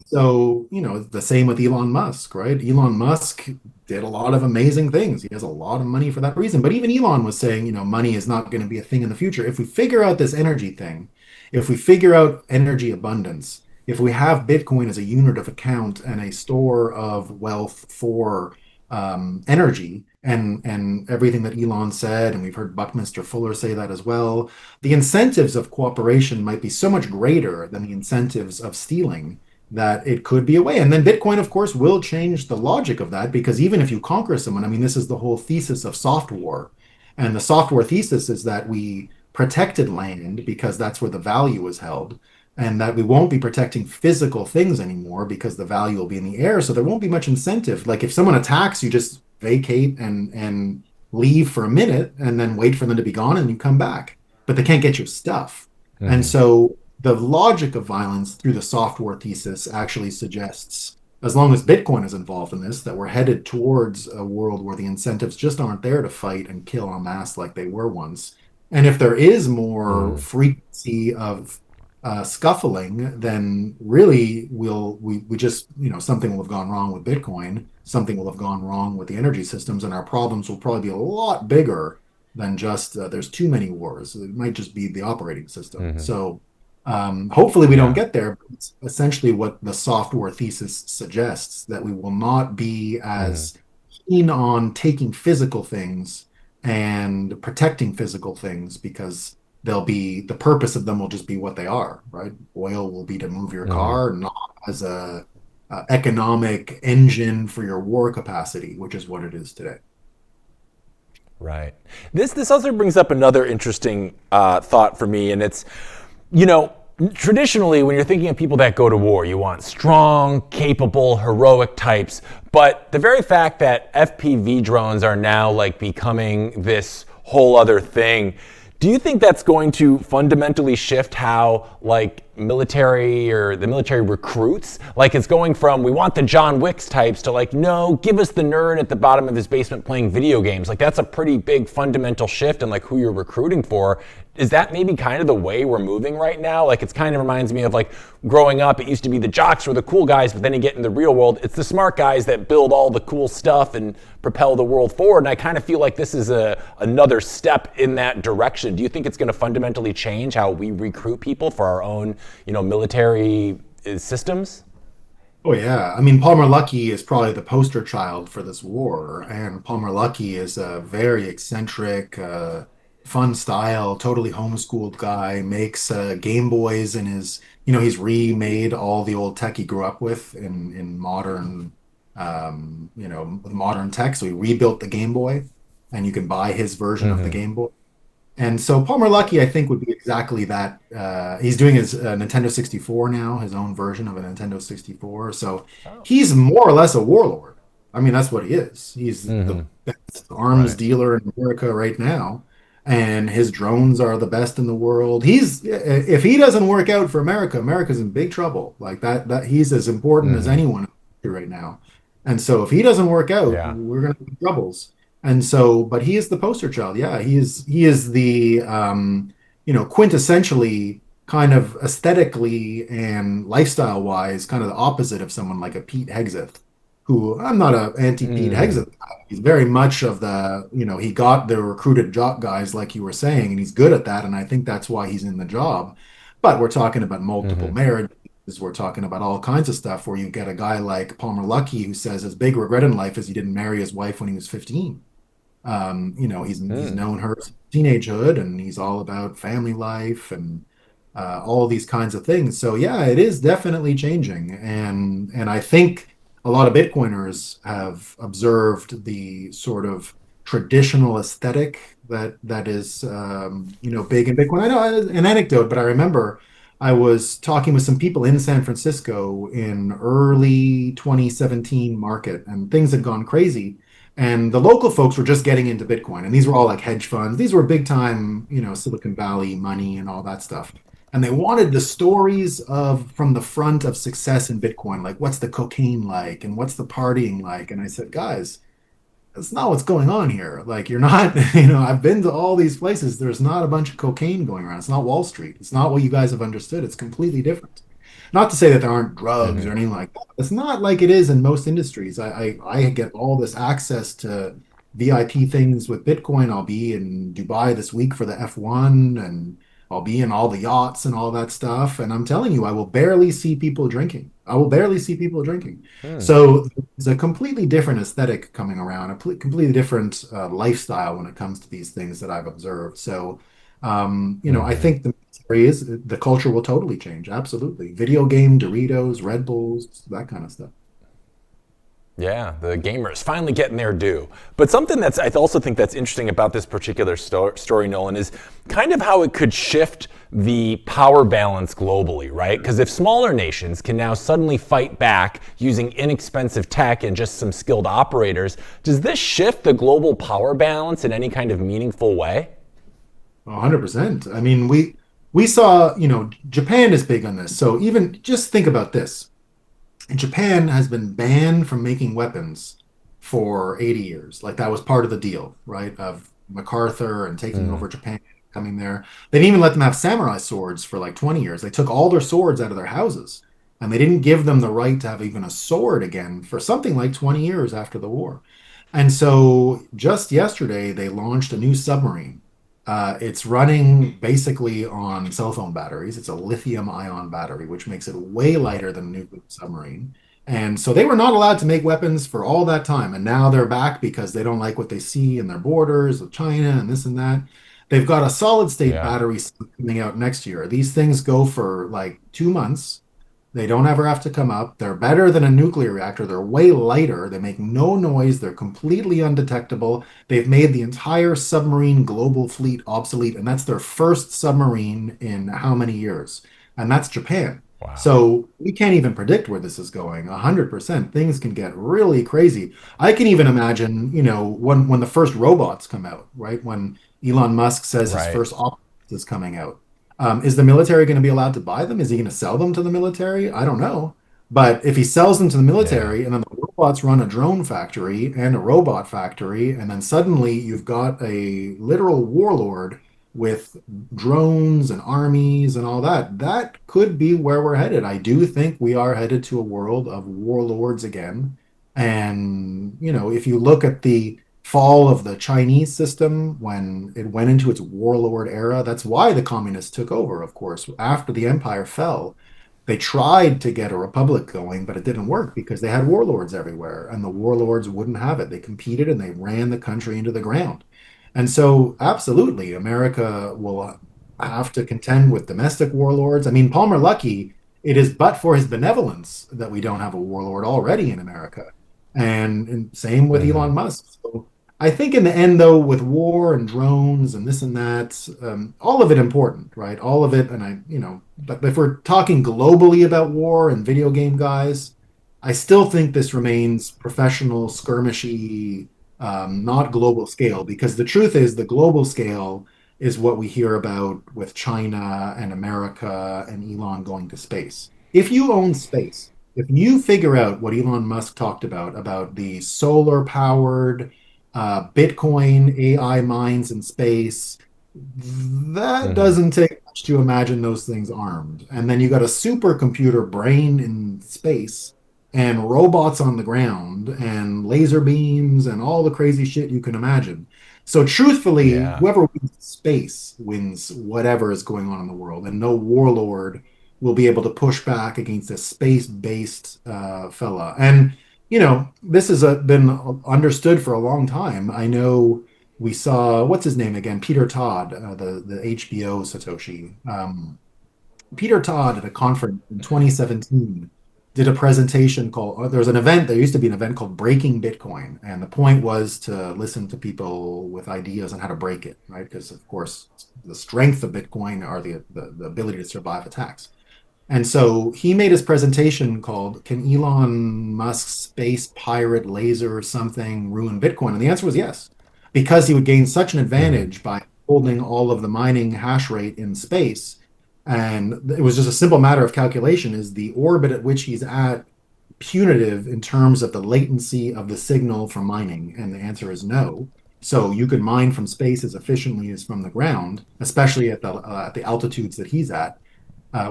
B: So, the same with Elon Musk, right? Elon Musk did a lot of amazing things. He has a lot of money for that reason. But even Elon was saying, money is not going to be a thing in the future. If we figure out this energy thing, if we figure out energy abundance, if we have Bitcoin as a unit of account and a store of wealth for energy and everything that Elon said, and we've heard Buckminster Fuller say that as well, the incentives of cooperation might be so much greater than the incentives of stealing that it could be a way. And then Bitcoin, of course, will change the logic of that because even if you conquer someone, I mean, this is the whole thesis of soft war. And the soft war thesis is that we protected land because that's where the value is held, and that we won't be protecting physical things anymore because the value will be in the air. So there won't be much incentive. Like if someone attacks, you just vacate and leave for a minute and then wait for them to be gone and you come back. But they can't get your stuff. And
A: Hmm.
B: so the logic of violence through the software thesis actually suggests, as long as Bitcoin is involved in this, that we're headed towards a world where the incentives just aren't there to fight and kill en masse like they were once. And if there is more
A: Hmm.
B: frequency of scuffling, then really we just, something will have gone wrong with Bitcoin, something will have gone wrong with the energy systems, and our problems will probably be a lot bigger than just there's too many wars. It might just be the operating system.
A: Hmm.
B: So hopefully we don't
A: Yeah.
B: get there. But it's essentially what the software thesis suggests, that we will not be
A: Hmm.
B: as keen on taking physical things and protecting physical things because they'll be the purpose of them will just be what they are, right? Oil will be to move your
A: Hmm.
B: car, not as a economic engine for your war capacity, which is what it is today.
A: Right. This also brings up another interesting thought for me, and it's, you know, Traditionally, when you're thinking of people that go to war, you want strong, capable, heroic types. But the very fact that FPV drones are now like becoming this whole other thing, do you think that's going to fundamentally shift how like military or the military recruits? Like it's going from we want the John Wicks types to like, no, give us the nerd at the bottom of his basement playing video games. Like that's a pretty big fundamental shift in like who you're recruiting for. Is that maybe kind of the way we're moving right now? Like it's kind of reminds me of like growing up, it used to be the jocks were the cool guys, but then you get in the real world, it's the smart guys that build all the cool stuff and propel the world forward. And I kind of feel like this is another step in that direction. Do you think it's going to fundamentally change how we recruit people for our own, military systems?
B: Oh yeah, I mean Palmer Luckey is probably the poster child for this war, and Palmer Luckey is a very eccentric, fun style, totally homeschooled guy. Makes Game Boys in his, he's remade all the old tech he grew up with in modern, with modern tech. So he rebuilt the Game Boy, and you can buy his version of the Game Boy. And so Palmer Luckey, I think, would be exactly that. He's doing his Nintendo 64 now, his own version of a Nintendo 64. So he's more or less a warlord. I mean, that's what he is. He's the best arms
A: Right.
B: dealer in America right now, and his drones are the best in the world. He's if he doesn't work out for America, America's in big trouble. Like that he's as important as anyone right now. And so if he doesn't work out,
A: Yeah.
B: we're gonna have troubles. And so, but he is the poster child. Yeah, he is the quintessentially kind of aesthetically and lifestyle wise, kind of the opposite of someone like a Pete Hegseth, who I'm not a anti-Pete Hegseth guy. He's very much of the, he got the recruited jock guys, like you were saying, and he's good at that, and I think that's why he's in the job. But we're talking about multiple marriages. We're talking about all kinds of stuff where you get a guy like Palmer Luckey who says his big regret in life is he didn't marry his wife when he was 15. He's known her since teenagehood, and he's all about family life and all these kinds of things. So yeah, it is definitely changing, and I think a lot of Bitcoiners have observed the sort of traditional aesthetic that is big in Bitcoin. I know an anecdote, but I remember I was talking with some people in San Francisco in early 2017 market, and things had gone crazy. And the local folks were just getting into Bitcoin, and these were all like hedge funds. These were big time, Silicon Valley money and all that stuff. And they wanted the stories of from the front of success in Bitcoin, like what's the cocaine like and what's the partying like. And I said, guys, that's not what's going on here. Like you're not, I've been to all these places. There's not a bunch of cocaine going around. It's not Wall Street. It's not what you guys have understood. It's completely different. Not to say that there aren't drugs or anything like that. It's not like it is in most industries. I get all this access to VIP things with Bitcoin. I'll be in Dubai this week for the F1, and I'll be in all the yachts and all that stuff. And I'm telling you, I will barely see people drinking. I will barely see people drinking. So it's a completely different aesthetic coming around, a completely different lifestyle when it comes to these things that I've observed. So, I think the culture will totally change. Absolutely. Video game, Doritos, Red Bulls, that kind of stuff.
A: Yeah, the gamers finally getting their due. But something that's I also think that's interesting about this particular story, Nolan, is kind of how it could shift the power balance globally, right? Because if smaller nations can now suddenly fight back using inexpensive tech and just some skilled operators, does this shift the global power balance in any kind of meaningful way?
B: 100%. I mean, we saw, Japan is big on this. So even just think about this. Japan has been banned from making weapons for 80 years. Like that was part of the deal, right? Of MacArthur and taking over Japan, coming there. They didn't even let them have samurai swords for like 20 years. They took all their swords out of their houses, and they didn't give them the right to have even a sword again for something like 20 years after the war. And so just yesterday, they launched a new submarine. It's running basically on cell phone batteries. It's a lithium ion battery, which makes it way lighter than a nuclear submarine. And so they were not allowed to make weapons for all that time. And now they're back because they don't like what they see in their borders with China and this and that. They've got a solid state
A: Yeah.
B: battery coming out next year. These things go for like 2 months. They don't ever have to come up. They're better than a nuclear reactor. They're way lighter. They make no noise. They're completely undetectable. They've made the entire submarine global fleet obsolete, and that's their first submarine in how many years? and that's Japan.
A: Wow.
B: So we can't even predict where this is going. 100%, things can get really crazy. I can even imagine, when the first robots come out, right? When Elon Musk says his
A: Right.
B: first Optimus is coming out, is the military going to be allowed to buy them? Is he going to sell them to the military? I don't know. But if he sells them to the
A: Yeah.
B: military and then the robots run a drone factory and a robot factory, and then suddenly you've got a literal warlord with drones and armies and all that, that could be where we're headed. I do think we are headed to a world of warlords again. And, if you look at the fall of the Chinese system when it went into its warlord era, that's why the communists took over, of course. After the empire fell, they tried to get a republic going, but it didn't work because they had warlords everywhere, and the warlords wouldn't have it. They competed and they ran the country into the ground. And so, absolutely, America will have to contend with domestic warlords. I mean, Palmer Luckey, it is but for his benevolence that we don't have a warlord already in America. And same with
A: Hmm.
B: Elon Musk. So I think in the end, though, with war and drones and this and that, all of it important, right? All of it. And but if we're talking globally about war and video game guys, I still think this remains professional, skirmishy, not global scale, because the truth is the global scale is what we hear about with China and America and Elon going to space. If you own space, if you figure out what Elon Musk talked about the solar powered Bitcoin AI mines in space, that
A: Hmm.
B: doesn't take much to imagine those things armed. And then you got a supercomputer brain in space and robots on the ground and laser beams and all the crazy shit you can imagine. So truthfully,
A: Yeah.
B: whoever wins space wins whatever is going on in the world, and no warlord will be able to push back against a space-based fella. And this has been understood for a long time. I know we saw what's his name again, Peter Todd, the HBO Satoshi. Peter Todd at a conference in 2017 did a presentation called, there's an event, there used to be an event called Breaking Bitcoin. And the point was to listen to people with ideas on how to break it, right? Because, of course, the strength of Bitcoin are the ability to survive attacks. And so he made his presentation called Can Elon Musk's Space Pirate Laser or something ruin Bitcoin? And the answer was yes, because he would gain such an
A: Hmm.
B: advantage by holding all of the mining hash rate in space. And it was just a simple matter of calculation. Is the orbit at which he's at punitive in terms of the latency of the signal from mining? And the answer is no. So you could mine from space as efficiently as from the ground, especially at the altitudes that he's at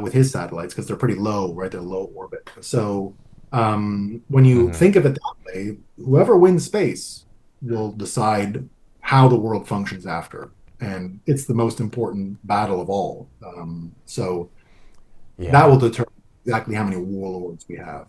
B: with his satellites because they're pretty low, right? They're low orbit. So when you
A: Hmm.
B: think of it that way, whoever wins space will decide how the world functions after. And it's the most important battle of all. So that
A: Yeah.
B: will determine exactly how many warlords we have.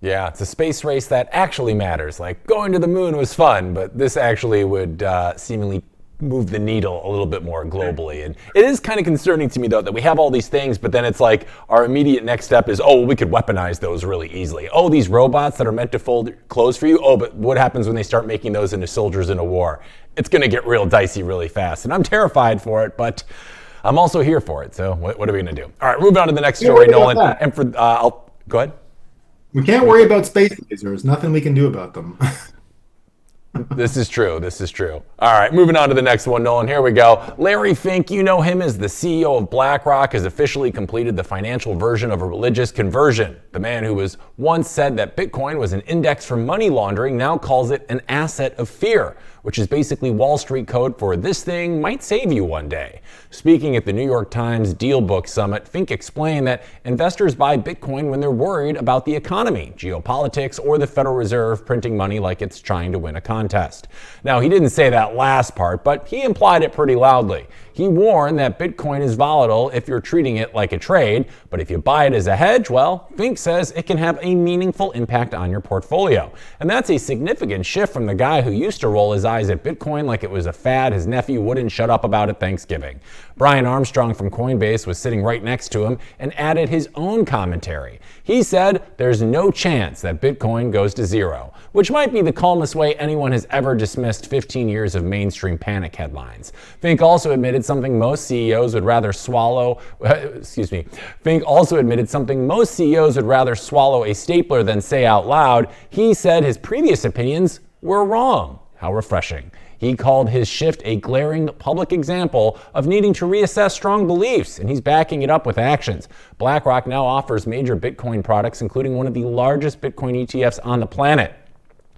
A: Yeah, it's a space race that actually matters. Like going to the moon was fun, but this actually would seemingly move the needle a little bit more globally. And it is kind of concerning to me, though, that we have all these things, but then it's like our immediate next step is, oh, well, we could weaponize those really easily. Oh, these robots that are meant to fold clothes for you. Oh, but what happens when they start making those into soldiers in a war? It's going to get real dicey really fast. And I'm terrified for it, but I'm also here for it. So what are we going to do? All right, moving on to the next
B: Can't
A: story,
B: worry about
A: Nolan.
B: that.
A: And for, I'll go ahead.
B: We can't
A: What do you
B: worry
A: think?
B: about space lasers. Nothing we can do about them.
A: This is true. This is true. All right, moving on to the next one, Nolan. Here we go. Larry Fink, you know him as the CEO of BlackRock, has officially completed the financial version of a religious conversion. The man who was once said that Bitcoin was an index for money laundering now calls it an asset of fear, which is basically Wall Street code for this thing might save you one day. Speaking at the New York Times Deal Book Summit, Fink explained that investors buy Bitcoin when they're worried about the economy, geopolitics, or the Federal Reserve printing money like it's trying to win a contest. Now, he didn't say that last part, but he implied it pretty loudly. He warned that Bitcoin is volatile if you're treating it like a trade, but if you buy it as a hedge, well, Fink says it can have a meaningful impact on your portfolio. And that's a significant shift from the guy who used to roll his eyes at Bitcoin like it was a fad his nephew wouldn't shut up about at Thanksgiving. Brian Armstrong from Coinbase was sitting right next to him and added his own commentary. He said there's no chance that Bitcoin goes to zero, which might be the calmest way anyone one has ever dismissed 15 years of mainstream panic headlines. Fink also admitted something most CEOs would rather swallow, Fink also admitted something most CEOs would rather swallow a stapler than say out loud. He said his previous opinions were wrong. How refreshing. He called his shift a glaring public example of needing to reassess strong beliefs, and he's backing it up with actions. BlackRock now offers major Bitcoin products, including one of the largest Bitcoin ETFs on the planet.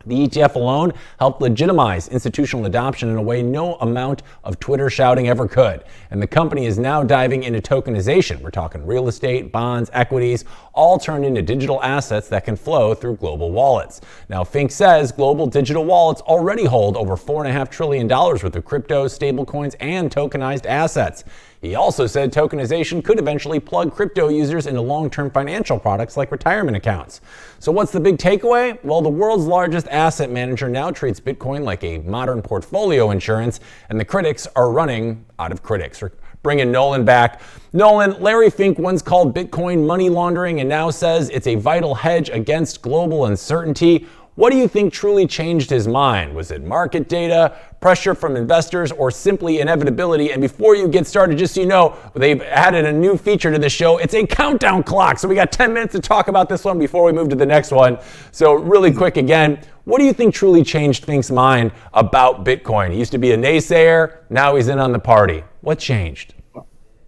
A: The ETF alone helped legitimize institutional adoption in a way no amount of Twitter shouting ever could. And the company is now diving into tokenization. We're talking real estate, bonds, equities, all turned into digital assets that can flow through global wallets. Now, Fink says global digital wallets already hold over $4.5 trillion worth of crypto, stablecoins, and tokenized assets. He also said tokenization could eventually plug crypto users into long-term financial products like retirement accounts. So what's the big takeaway? Well, the world's largest asset manager now treats Bitcoin like a modern portfolio insurance, and the critics are running out of critics. We're bringing Nolan back. Nolan, Larry Fink once called Bitcoin money laundering and now says it's a vital hedge against global uncertainty. What do you think truly changed his mind? Was it market data, pressure from investors, or simply inevitability? And before you get started, just so you know, they've added a new feature to the show. It's a countdown clock. So we got 10 minutes to talk about this one before we move to the next one. So really quick again, what do you think truly changed Fink's mind about Bitcoin? He used to be a naysayer. Now he's in on the party. What changed?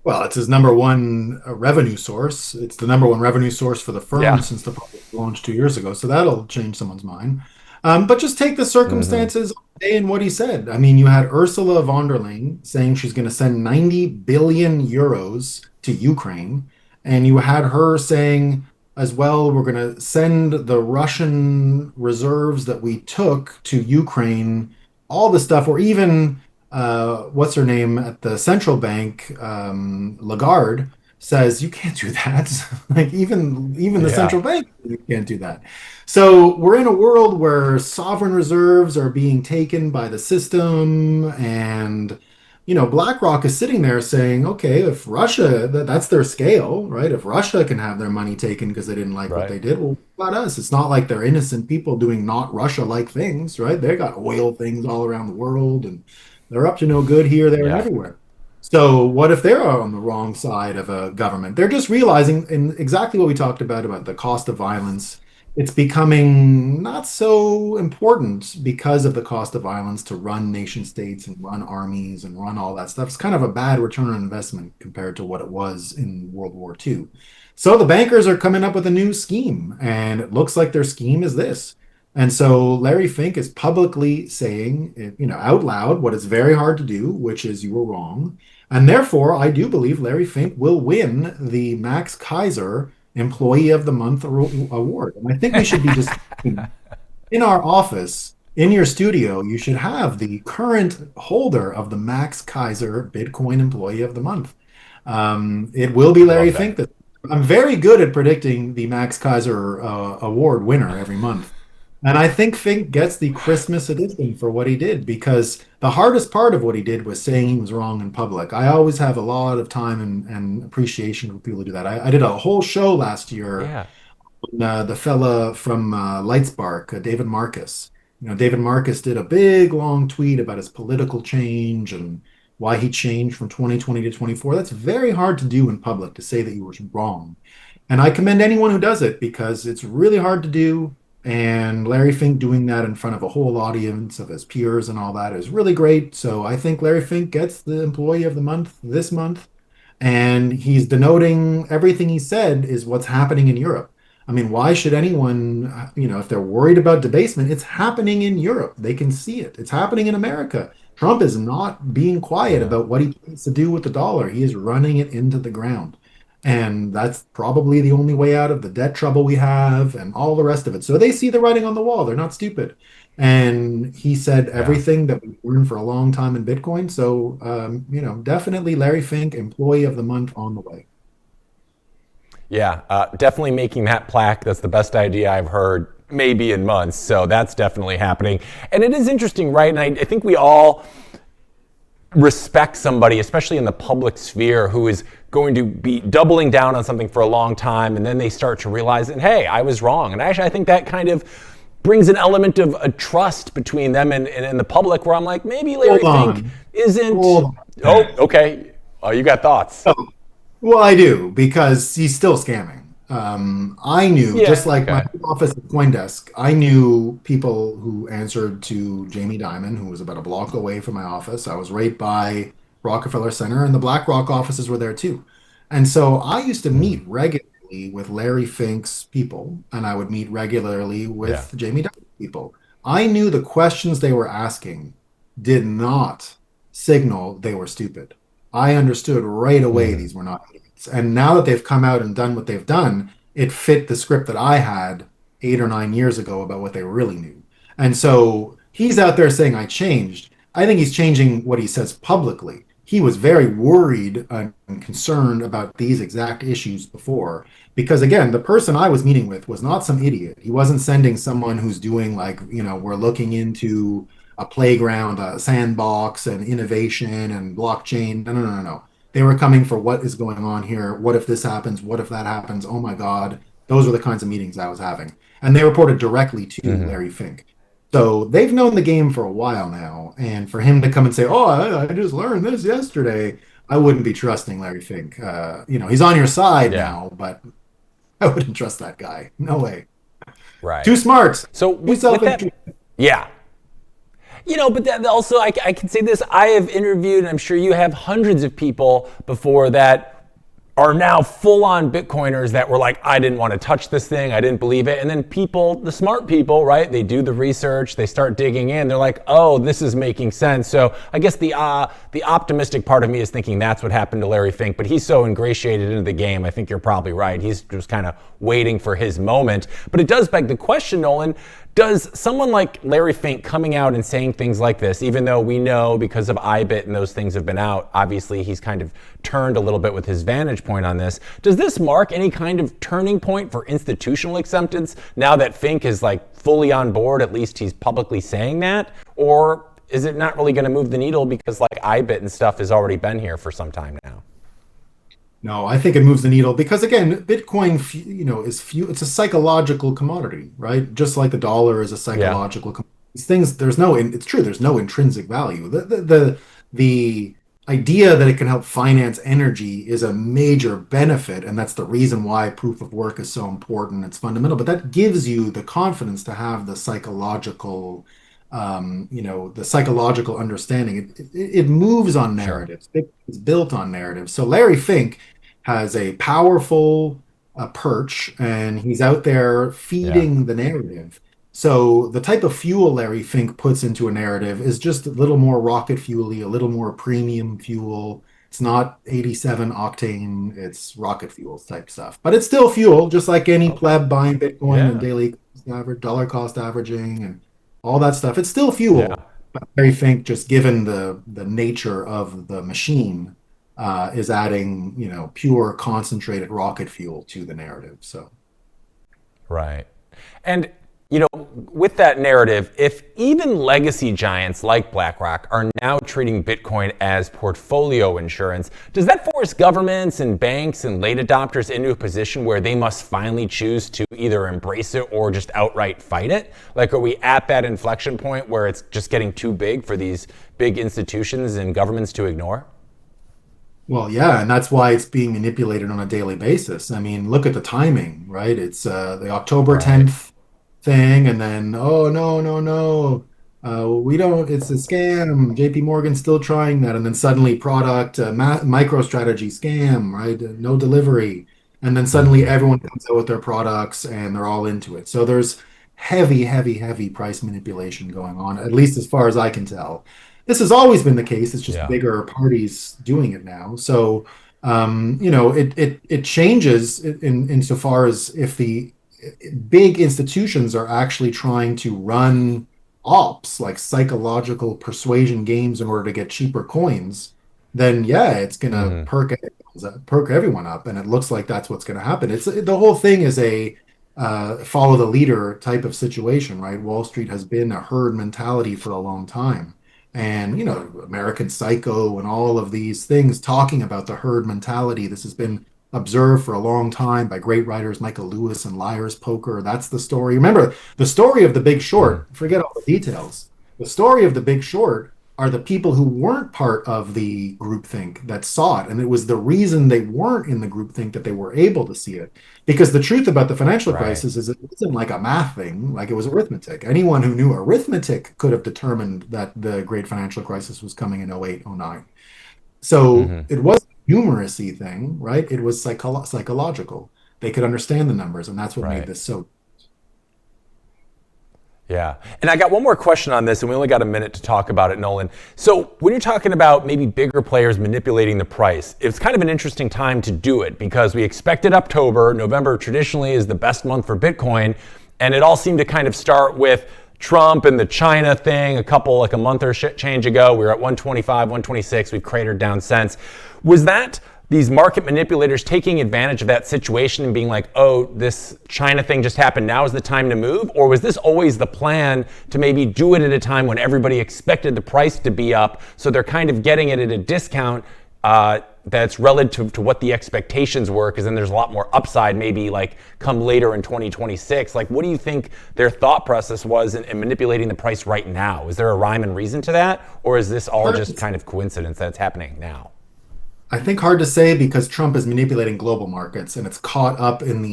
B: Well, it's his number one revenue source. It's the number one revenue source for the firm since the product launched 2 years ago. So that'll change someone's mind. But just take the circumstances of the day and what he said. I mean, you had Ursula von der Leyen saying she's going to send 90 billion euros to Ukraine. And you had her saying as well, we're going to send the Russian reserves that we took to Ukraine, all the stuff, or even what's her name at the central bank, Lagarde, says you can't do that. Like even the central bank, you can't do that. So we're in a world where sovereign reserves are being taken by the system, and BlackRock is sitting there saying, okay, if Russia, that's their scale, right? If Russia can have their money taken because they didn't like what they did, well, what about us? It's not like they're innocent people doing not Russia-like things, right? They got oil things all around the world, and they're up to no good here, there, and everywhere. So what if they're on the wrong side of a government? They're just realizing, and exactly what we talked about the cost of violence, it's becoming not so important because of the cost of violence to run nation states and run armies and run all that stuff. It's kind of a bad return on investment compared to what it was in World War II. So the bankers are coming up with a new scheme, and it looks like their scheme is this. And so Larry Fink is publicly saying, out loud, what is very hard to do, which is you were wrong. And therefore, I do believe Larry Fink will win the Max Kaiser Employee of the Month award. And I think we should be just in our office, in your studio, you should have the current holder of the Max Kaiser Bitcoin Employee of the Month. It will be Larry Fink. I'm very good at predicting the Max Kaiser award winner every month. And I think Fink gets the Christmas edition for what he did, because the hardest part of what he did was saying he was wrong in public. I always have a lot of time and appreciation for people who do that. I did a whole show last year on the fella from Lightspark, David Marcus. David Marcus did a big, long tweet about his political change and why he changed from 2020 to 24. That's very hard to do in public, to say that you were wrong. And I commend anyone who does it, because it's really hard to do. And Larry Fink doing that in front of a whole audience of his peers and all that is really great. So I think Larry Fink gets the Employee of the Month this month. And he's denoting everything he said is what's happening in Europe. I mean, why should anyone, if they're worried about debasement, it's happening in Europe. They can see it. It's happening in America. Trump is not being quiet about what he needs to do with the dollar. He is running it into the ground. And that's probably the only way out of the debt trouble we have and all the rest of it. So they see the writing on the wall. They're not stupid. And he said everything that we've learned for a long time in Bitcoin. So, definitely Larry Fink, Employee of the Month on the way.
A: Yeah, definitely making that plaque. That's the best idea I've heard maybe in months. So that's definitely happening. And it is interesting, right? And I think we all respect somebody, especially in the public sphere, who is going to be doubling down on something for a long time, and then they start to realize that, hey, I was wrong. And actually, I think that kind of brings an element of a trust between them and the public where I'm like, maybe
B: Hold
A: Larry Fink
B: on.
A: isn't.
B: Hold
A: Oh,
B: on.
A: okay. Oh, you got thoughts.
B: Well, I do because he's still scamming. I knew, just
A: Yeah,
B: like my
A: okay.
B: office at CoinDesk, I knew people who answered to Jamie Dimon, who was about a block away from my office. I was right by Rockefeller Center, and the BlackRock offices were there too. And so I used to
A: Mm,
B: meet regularly with Larry Fink's people, and I would meet regularly
A: yeah.
B: with Jamie Dimon's people. I knew the questions they were asking did not signal they were stupid. I understood right away
A: Mm,
B: these were not idiots. And now that they've come out and done what they've done, it fit the script that I had 8 or 9 years ago about what they really knew. And so he's out there saying, I changed. I think he's changing what he says publicly. He was very worried and concerned about these exact issues before. Because again, the person I was meeting with was not some idiot. He wasn't sending someone who's doing like, we're looking into a playground, a sandbox, and innovation and blockchain. No, no, no, no, no. They were coming for what is going on here. What if this happens? What if that happens? Oh my God. Those were the kinds of meetings I was having. And they reported directly to
A: hmm
B: Larry Fink. So they've known the game for a while now. And for him to come and say, oh, I just learned this yesterday, I wouldn't be trusting Larry Fink. He's on your side
A: Yeah.
B: now, but I wouldn't trust that guy. No way.
A: Right.
B: Too smart.
A: So
B: Too
A: with that,
B: self-interested.
A: yeah. But that also, I can say this, I have interviewed, and I'm sure you have, hundreds of people before that are now full-on Bitcoiners that were like, I didn't want to touch this thing, I didn't believe it. And then people, the smart people, right, they do the research, they start digging in, they're like, oh, this is making sense. So I guess the optimistic part of me is thinking that's what happened to Larry Fink, but he's so ingratiated into the game, I think you're probably right. He's just kind of waiting for his moment. But it does beg the question, Nolan, does someone like Larry Fink coming out and saying things like this, even though we know because of IBIT and those things have been out, obviously he's kind of turned a little bit with his vantage point on this, does this mark any kind of turning point for institutional acceptance now that Fink is like fully on board, at least he's publicly saying that? Or is it not really going to move the needle because like IBIT and stuff has already been here for some time now?
B: No, I think it moves the needle because again, Bitcoin, it's a psychological commodity, right? Just like the dollar is a
A: Yeah,
B: psychological commodity. These things, it's true, there's no intrinsic value. The idea that it can help finance energy is a major benefit, and that's the reason why proof of work is so important. It's fundamental, but that gives you the confidence to have the psychological understanding. It moves on
A: sure.
B: narratives. It's built on narratives. So Larry Fink has a powerful perch, and he's out there
A: Yeah.
B: feeding the narrative. So the type of fuel Larry Fink puts into a narrative is just a little more rocket fuely, a little more premium fuel. It's not 87 octane, it's rocket fuel type stuff. But it's still fuel, just like any
A: Okay.
B: pleb buying Bitcoin and
A: Yeah.
B: daily cost average, dollar cost averaging and all that stuff. It's still
A: Yeah.
B: fuel. But Larry Fink, just given the nature of the machine, is adding, pure concentrated rocket fuel to the narrative. So
A: Right. And, with that narrative, if even legacy giants like BlackRock are now treating Bitcoin as portfolio insurance, does that force governments and banks and late adopters into a position where they must finally choose to either embrace it or just outright fight it? Like, are we at that inflection point where it's just getting too big for these big institutions and governments to ignore?
B: well, yeah, and that's why it's being manipulated on a daily basis. I mean, look at the timing, right? It's the October
A: Right.
B: 10th thing, and then, oh, no, no, no. We don't, it's a scam. JP Morgan's still trying that. And then suddenly product, MicroStrategy scam, right? No delivery. And then suddenly
A: Hmm.
B: everyone comes out with their products and they're all into it. So there's heavy, heavy, heavy price manipulation going on, at least as far as I can tell. This has always been the case. It's just
A: Yeah.
B: bigger parties doing it now. So, it changes in insofar as if the big institutions are actually trying to run ops like psychological persuasion games in order to get cheaper coins, then yeah, it's gonna
A: Hmm.
B: perk everyone up, and it looks like that's what's gonna happen. It's the whole thing is a follow the leader type of situation, right? Wall Street has been a herd mentality for a long time. And, American Psycho and all of these things talking about the herd mentality. This has been observed for a long time by great writers, Michael Lewis and Liar's Poker. That's the story. Remember, the story of The Big
A: Mm,
B: Short, forget all the details. The story of The Big Short are the people who weren't part of the groupthink that saw it. And it was the reason they weren't in the groupthink that they were able to see it. Because the truth about the financial
A: right.
B: crisis is it wasn't like a math thing, like it was arithmetic. Anyone who knew arithmetic could have determined that the great financial crisis was coming in 08, 09. So
A: Hmm.
B: it wasn't a humorousy thing, right? It was psychological. They could understand the numbers, and that's what made
A: Right.
B: this so.
A: Yeah. And I got one more question on this, and we only got a minute to talk about it, Nolan. So, when you're talking about maybe bigger players manipulating the price, it's kind of an interesting time to do it because we expected October. November traditionally is the best month for Bitcoin. And it all seemed to kind of start with Trump and the China thing like a month or change ago. We were at 125, 126. We've cratered down since. Was that these market manipulators taking advantage of that situation and being like, oh, this China thing just happened, now is the time to move? Or was this always the plan to maybe do it at a time when everybody expected the price to be up, so they're kind of getting it at a discount that's relative to what the expectations were, because then there's a lot more upside maybe like come later in 2026? Like, what do you think their thought process was in manipulating the price right now? Is there a rhyme and reason to that? Or is this all just kind of coincidence that it's happening now?
B: I think hard to say because Trump is manipulating global markets and it's caught up in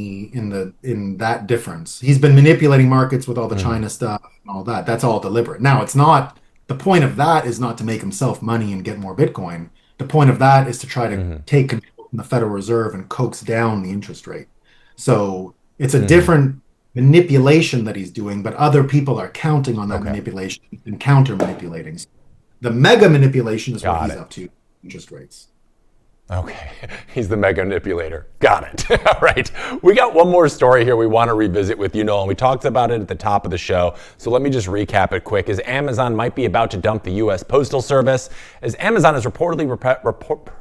B: that difference. He's been manipulating markets with all the
A: Mm-hmm.
B: China stuff and all that. That's all deliberate. Now, it's not the point of that is not to make himself money and get more Bitcoin. The point of that is to try to
A: Mm-hmm.
B: take control from the Federal Reserve and coax down the interest rate. So it's a
A: Mm-hmm.
B: different manipulation that he's doing, but other people are counting on that
A: Okay.
B: manipulation and counter manipulating. The mega manipulation is what
A: Got
B: he's
A: it.
B: up to, interest rates.
A: Okay, he's the mega manipulator. Got it. All right, we got one more story here we want to revisit with you, Nolan. We talked about it at the top of the show, so let me just recap it quick. As Amazon might be about to dump the U.S. Postal Service, as Amazon is reportedly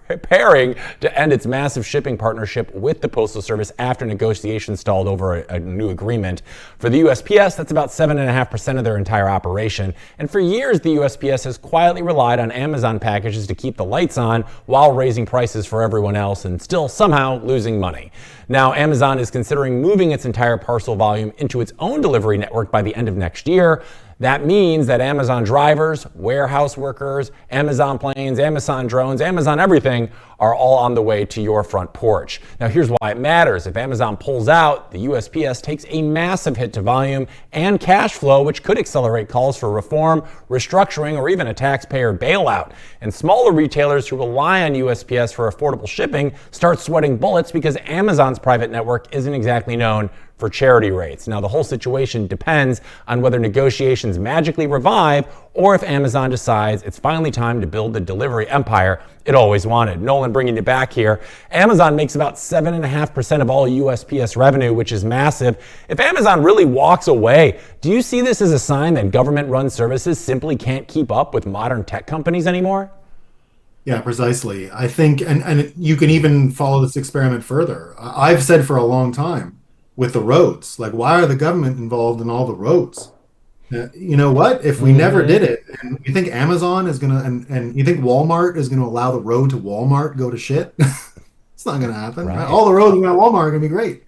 A: preparing to end its massive shipping partnership with the Postal Service after negotiations stalled over a new agreement. For the USPS, that's about 7.5% of their entire operation. And for years, the USPS has quietly relied on Amazon packages to keep the lights on while raising prices for everyone else and still somehow losing money. Now, Amazon is considering moving its entire parcel volume into its own delivery network by the end of next year. That means that Amazon drivers, warehouse workers, Amazon planes, Amazon drones, Amazon everything are all on the way to your front porch. Now, here's why it matters. If Amazon pulls out, the USPS takes a massive hit to volume and cash flow, which could accelerate calls for reform, restructuring, or even a taxpayer bailout. And smaller retailers who rely on USPS for affordable shipping start sweating bullets because Amazon's private network isn't exactly known for charity rates. Now, the whole situation depends on whether negotiations magically revive or if Amazon decides it's finally time to build the delivery empire it always wanted. Nolan, bringing you back here. Amazon makes about 7.5% of all USPS revenue, which is massive. If Amazon really walks away, do you see this as a sign that government-run services simply can't keep up with modern tech companies anymore?
B: Yeah, precisely. I think, and you can even follow this experiment further. I've said for a long time with the roads, like, why are the government involved in all the roads? You know what? If we never did
A: Mm-hmm.
B: it, and you think Amazon is gonna, and you think Walmart is gonna allow the road to Walmart go to shit, it's not gonna happen, right?
A: Right.
B: All the roads around Walmart are gonna be great.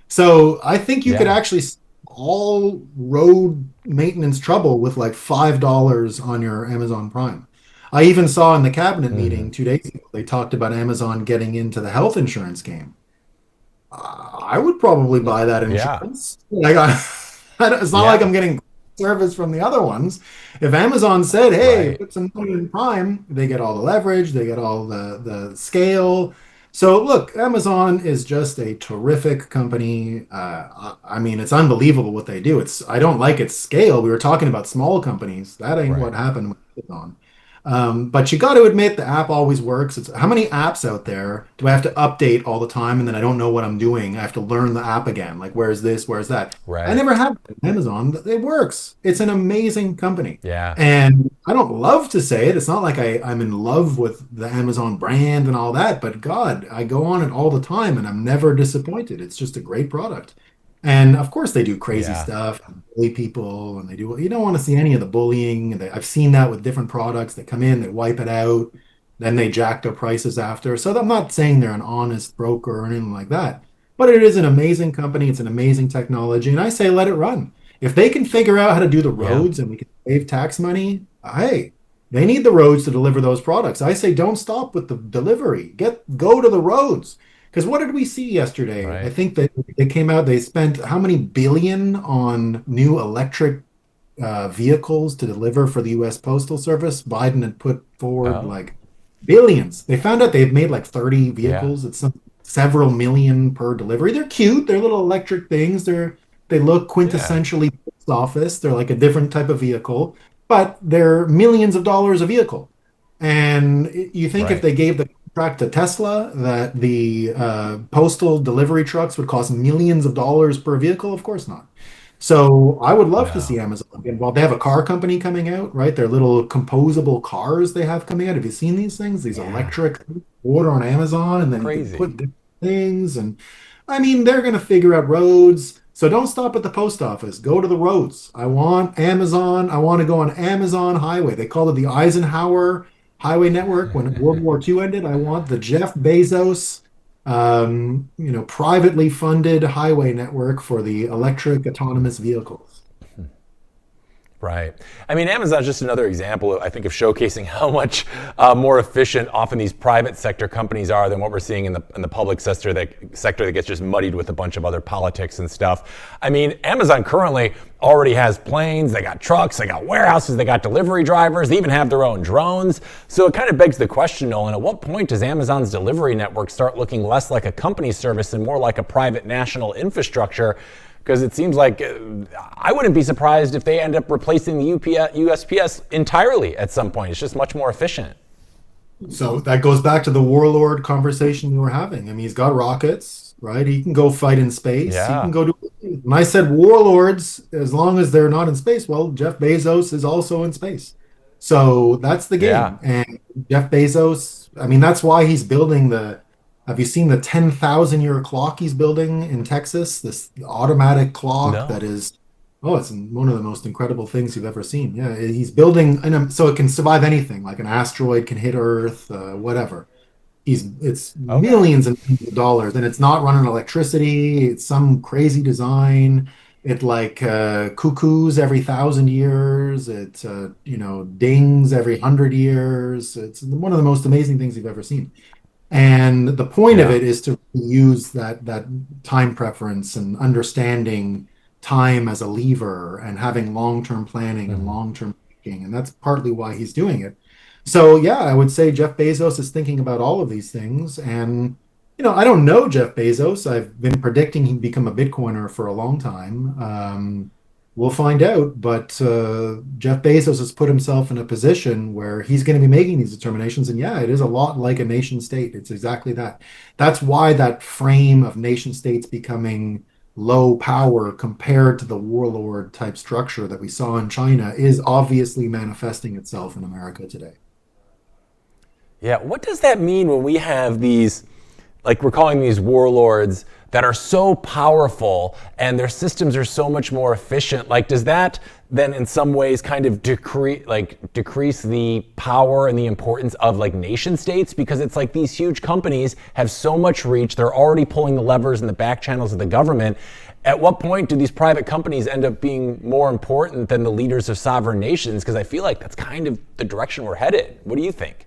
B: So I think you could
A: Yeah.
B: actually solve all road maintenance trouble with like $5 on your Amazon Prime. I even saw in the cabinet
A: Mm-hmm.
B: meeting 2 days ago, they talked about Amazon getting into the health insurance game. I would probably buy that
A: Yeah.
B: insurance. It's not like
A: Yeah.
B: I'm getting service from the other ones. If Amazon said, "Hey,
A: Right.
B: put some money in Prime," they get all the leverage, they get all the scale. So look, Amazon is just a terrific company. I mean, it's unbelievable what they do. I don't like its scale. We were talking about small companies. That ain't what
A: Right.
B: happened with Amazon. But you got to admit the app always works. It's how many apps out there do I have to update all the time and then I don't know what I'm doing? I have to learn the app again. Like, where's this? Where's that? I
A: Right.
B: never had Amazon. It works. It's an amazing company.
A: Yeah.
B: And I don't love to say it. It's not like I'm in love with the Amazon brand and all that, but God, I go on it all the time and I'm never disappointed. It's just a great product. And of course, they do crazy
A: Yeah.
B: stuff, and bully people, and they do. You don't want to see any of the bullying. I've seen that with different products. They come in, they wipe it out. Then they jacked up prices after. So I'm not saying they're an honest broker or anything like that, but it is an amazing company. It's an amazing technology. And I say let it run. If they can figure out how to do the
A: Yeah.
B: roads and we can save tax money, hey, they need the roads to deliver those products. I say don't stop with the delivery. Go to the roads. Because what did we see yesterday? I
A: Right.
B: think that they came out, they spent how many billion on new electric vehicles to deliver for the US Postal Service. Biden had put forward
A: Oh.
B: like billions. They found out they've made like 30
A: Yeah.
B: vehicles. It's several million per delivery. They're cute. They're little electric things. They look
A: Yeah.
B: quintessentially post office. They're like a different type of vehicle, but they're millions of dollars a vehicle. And you think if
A: Right.
B: they gave the contract to Tesla, that the postal delivery trucks would cost millions of dollars per vehicle? Of course not. So I would love to see
A: No.
B: Amazon get involved. They have a car company coming out, right? Their little composable cars they have coming out. Have you seen these things? These
A: Yeah.
B: electric order on Amazon, and then you can
A: Crazy.
B: put different things. And I mean, they're going to figure out roads. So don't stop at the post office. Go to the roads. I want Amazon. I want to go on Amazon Highway. They called it the Eisenhower Highway Network when World War II ended. I want the Jeff Bezos privately funded highway network for the electric autonomous vehicles.
A: Right. I mean, Amazon's just another example, I think, of showcasing how much more efficient often these private sector companies are than what we're seeing in the public sector that gets just muddied with a bunch of other politics and stuff. I mean, Amazon currently already has planes, they got trucks, they got warehouses, they got delivery drivers, they even have their own drones. So it kind of begs the question, Nolan, at what point does Amazon's delivery network start looking less like a company service and more like a private national infrastructure? Because it seems like I wouldn't be surprised if they end up replacing the USPS entirely at some point. It's just much more efficient.
B: So that goes back to the warlord conversation we were having. I mean, he's got rockets, right? He can go fight in space. He can
A: Yeah.
B: go do. When I said warlords, as long as they're not in space, well, Jeff Bezos is also in space. So that's the
A: Yeah.
B: game. And Jeff Bezos, I mean, that's why he's building the. Have you seen the 10,000-year clock he's building in Texas? This automatic clock that
A: No.
B: is, oh, it's one of the most incredible things you've ever seen. Yeah, he's building, and so it can survive anything, like an asteroid can hit Earth, whatever. It's
A: Okay.
B: millions and millions of dollars, and it's not running electricity. It's some crazy design. It like cuckoos every 1,000 years. It dings every 100 years. It's one of the most amazing things you've ever seen. And the point of
A: Yeah.
B: it is to use that time preference and understanding time as a lever and having long-term planning and
A: Mhm.
B: long-term thinking. And that's partly why he's doing it. So yeah, I would say Jeff Bezos is thinking about all of these things. And I don't know Jeff Bezos. I've been predicting he'd become a Bitcoiner for a long time. We'll find out, but Jeff Bezos has put himself in a position where he's going to be making these determinations. And yeah, it is a lot like a nation state. It's exactly that. That's why that frame of nation states becoming low power compared to the warlord type structure that we saw in China is obviously manifesting itself in America today.
A: Yeah. What does that mean when we have these, like we're calling these warlords that are so powerful and their systems are so much more efficient? Like, does that then in some ways kind of decrease the power and the importance of like nation states? Because it's like these huge companies have so much reach, they're already pulling the levers in the back channels of the government. At what point do these private companies end up being more important than the leaders of sovereign nations? Because I feel like that's kind of the direction we're headed. What do you think?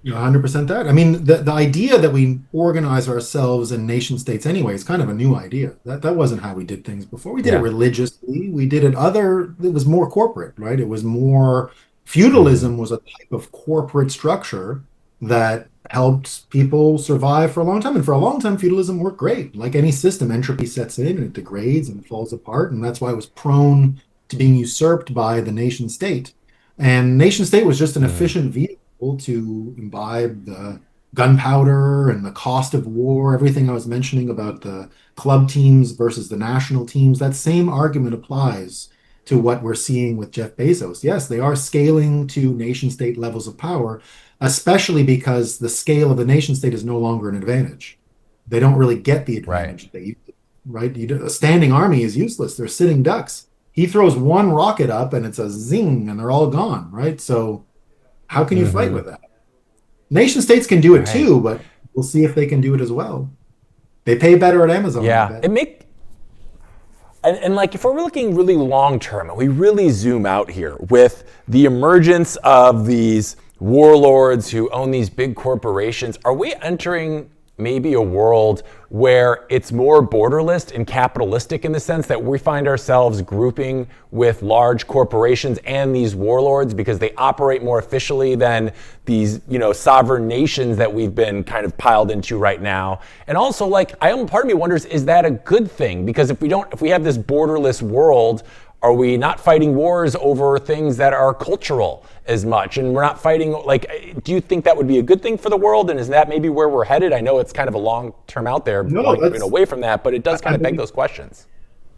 B: 100% that. I mean, the idea that we organize ourselves in nation states anyway is kind of a new idea. That wasn't how we did things before. We did it
A: Yeah.
B: religiously. We did it was more corporate, right? It was more
A: Hmm.
B: feudalism was a type of corporate structure that helped people survive for a long time. And for a long time, feudalism worked great. Like any system, entropy sets in and it degrades and falls apart. And that's why it was prone to being usurped by the nation state. And nation state was just an
A: Hmm.
B: efficient vehicle to imbibe the gunpowder and the cost of war, everything I was mentioning about the club teams versus the national teams, that same argument applies to what we're seeing with Jeff Bezos. Yes, they are scaling to nation state levels of power, especially because the scale of the nation state is no longer an advantage. They don't really get the
A: Right.
B: advantage they used to, right? A standing army is useless. They're sitting ducks. He throws one rocket up and it's a zing and they're all gone, right? So how can you fight
A: Hmm.
B: with that? Nation states can do it
A: Right.
B: too, but we'll see if they can do it as well. They pay better at Amazon, I
A: Yeah.
B: bet.
A: And like if we're looking really long term and we really zoom out here with the emergence of these warlords who own these big corporations, are we entering maybe a world where it's more borderless and capitalistic in the sense that we find ourselves grouping with large corporations and these warlords because they operate more efficiently than these, sovereign nations that we've been kind of piled into right now? And also, like, part of me wonders, is that a good thing? Because if we have this borderless world, are we not fighting wars over things that are cultural as much? And we're not fighting, like, do you think that would be a good thing for the world? And is that maybe where we're headed? I know it's kind of a long term out there,
B: No,
A: away from that, but it does kind
B: I
A: of beg
B: think
A: those questions.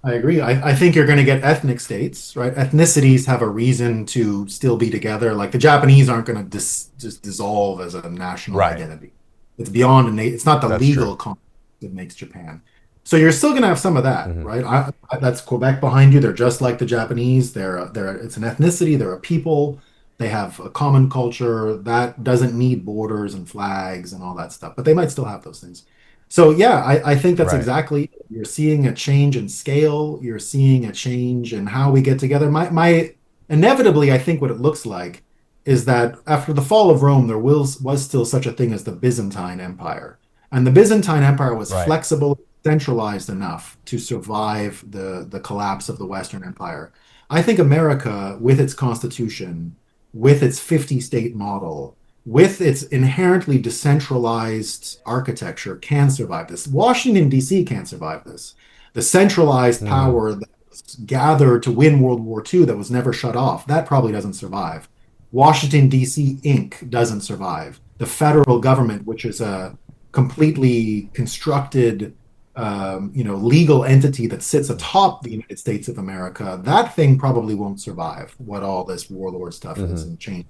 B: I agree. I think you're going to get ethnic states, right? Ethnicities have a reason to still be together. Like the Japanese aren't going to just dissolve as a national
A: Right.
B: identity. It's beyond it's not the
A: That's true.
B: legal concept that makes Japan. So you're still going to have some of that,
A: Hmm.
B: right? That's Quebec behind you. They're just like the Japanese. It's an ethnicity. They're a people. They have a common culture that doesn't need borders and flags and all that stuff, but they might still have those things. So yeah, I think that's
A: Right.
B: exactly. You're seeing a change in scale. You're seeing a change in how we get together. My inevitably, I think what it looks like is that after the fall of Rome, there was still such a thing as the Byzantine Empire, and the Byzantine Empire was
A: Right.
B: flexible, centralized enough to survive the collapse of the Western Empire. I think America, with its constitution, with its 50 state model, with its inherently decentralized architecture, can survive this. Washington, D.C. can't survive this. The centralized
A: Mm.
B: power that was gathered to win World War II that was never shut off, that probably doesn't survive. Washington, D.C. Inc. doesn't survive. The federal government, which is a completely constructed legal entity that sits atop the United States of America, that thing probably won't survive what all this warlord stuff is
A: Hmm.
B: and change.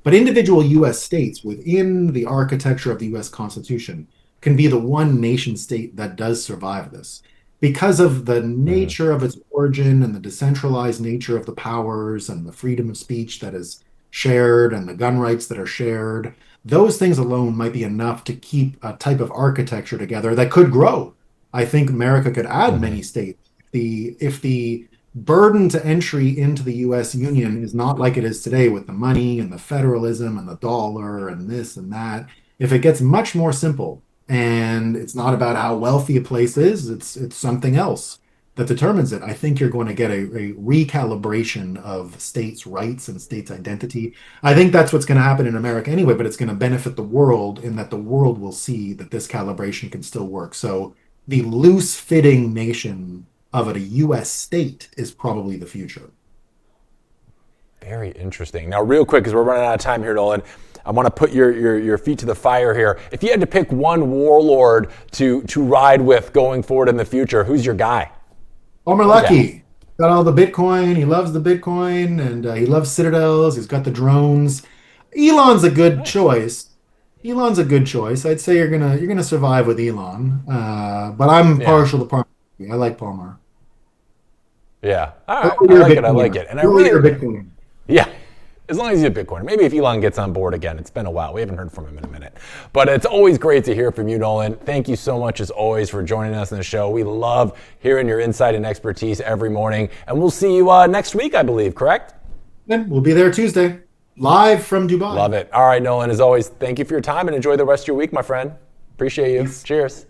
B: But individual US states within the architecture of the US Constitution can be the one nation state that does survive this because of the
A: Hmm.
B: nature of its origin and the decentralized nature of the powers and the freedom of speech that is shared and the gun rights that are shared. Those things alone might be enough to keep a type of architecture together that could grow. I think America could add
A: Hmm.
B: many states. If the burden to entry into the US Union is not like it is today with the money and the federalism and the dollar and this and that. If it gets much more simple and it's not about how wealthy a place is, it's something else that determines it. I think you're going to get a recalibration of states' rights and states' identity. I think that's what's going to happen in America anyway, but it's going to benefit the world in that the world will see that this calibration can still work. So the loose fitting nation of a US state is probably the future.
A: Very interesting. Now, real quick, because we're running out of time here, Nolan, I want to put your feet to the fire here. If you had to pick one warlord to ride with going forward in the future, who's your guy
B: Homer
A: or gal?
B: Lucky got all the Bitcoin. He loves the Bitcoin and he loves Citadels. He's got the drones. Elon's a good
A: Nice.
B: choice. Elon's a good choice. I'd say you're gonna survive with Elon. But I'm
A: Yeah.
B: partial to Palmer. I like Palmer.
A: Yeah. All right. I
B: Earlier
A: like it. I like
B: Bitcoiner.
A: it. And I
B: Earlier
A: really,
B: Bitcoin.
A: yeah. As long as he's a Bitcoiner. Maybe if Elon gets on board again. It's been a while. We haven't heard from him in a minute. But it's always great to hear from you, Nolan. Thank you so much, as always, for joining us in the show. We love hearing your insight and expertise every morning. And we'll see you next week, I believe, correct?
B: Then we'll be there Tuesday, live from Dubai.
A: Love it. All right, Nolan, as always, thank you for your time and enjoy the rest of your week, my friend. Appreciate you.
B: Peace.
A: Cheers.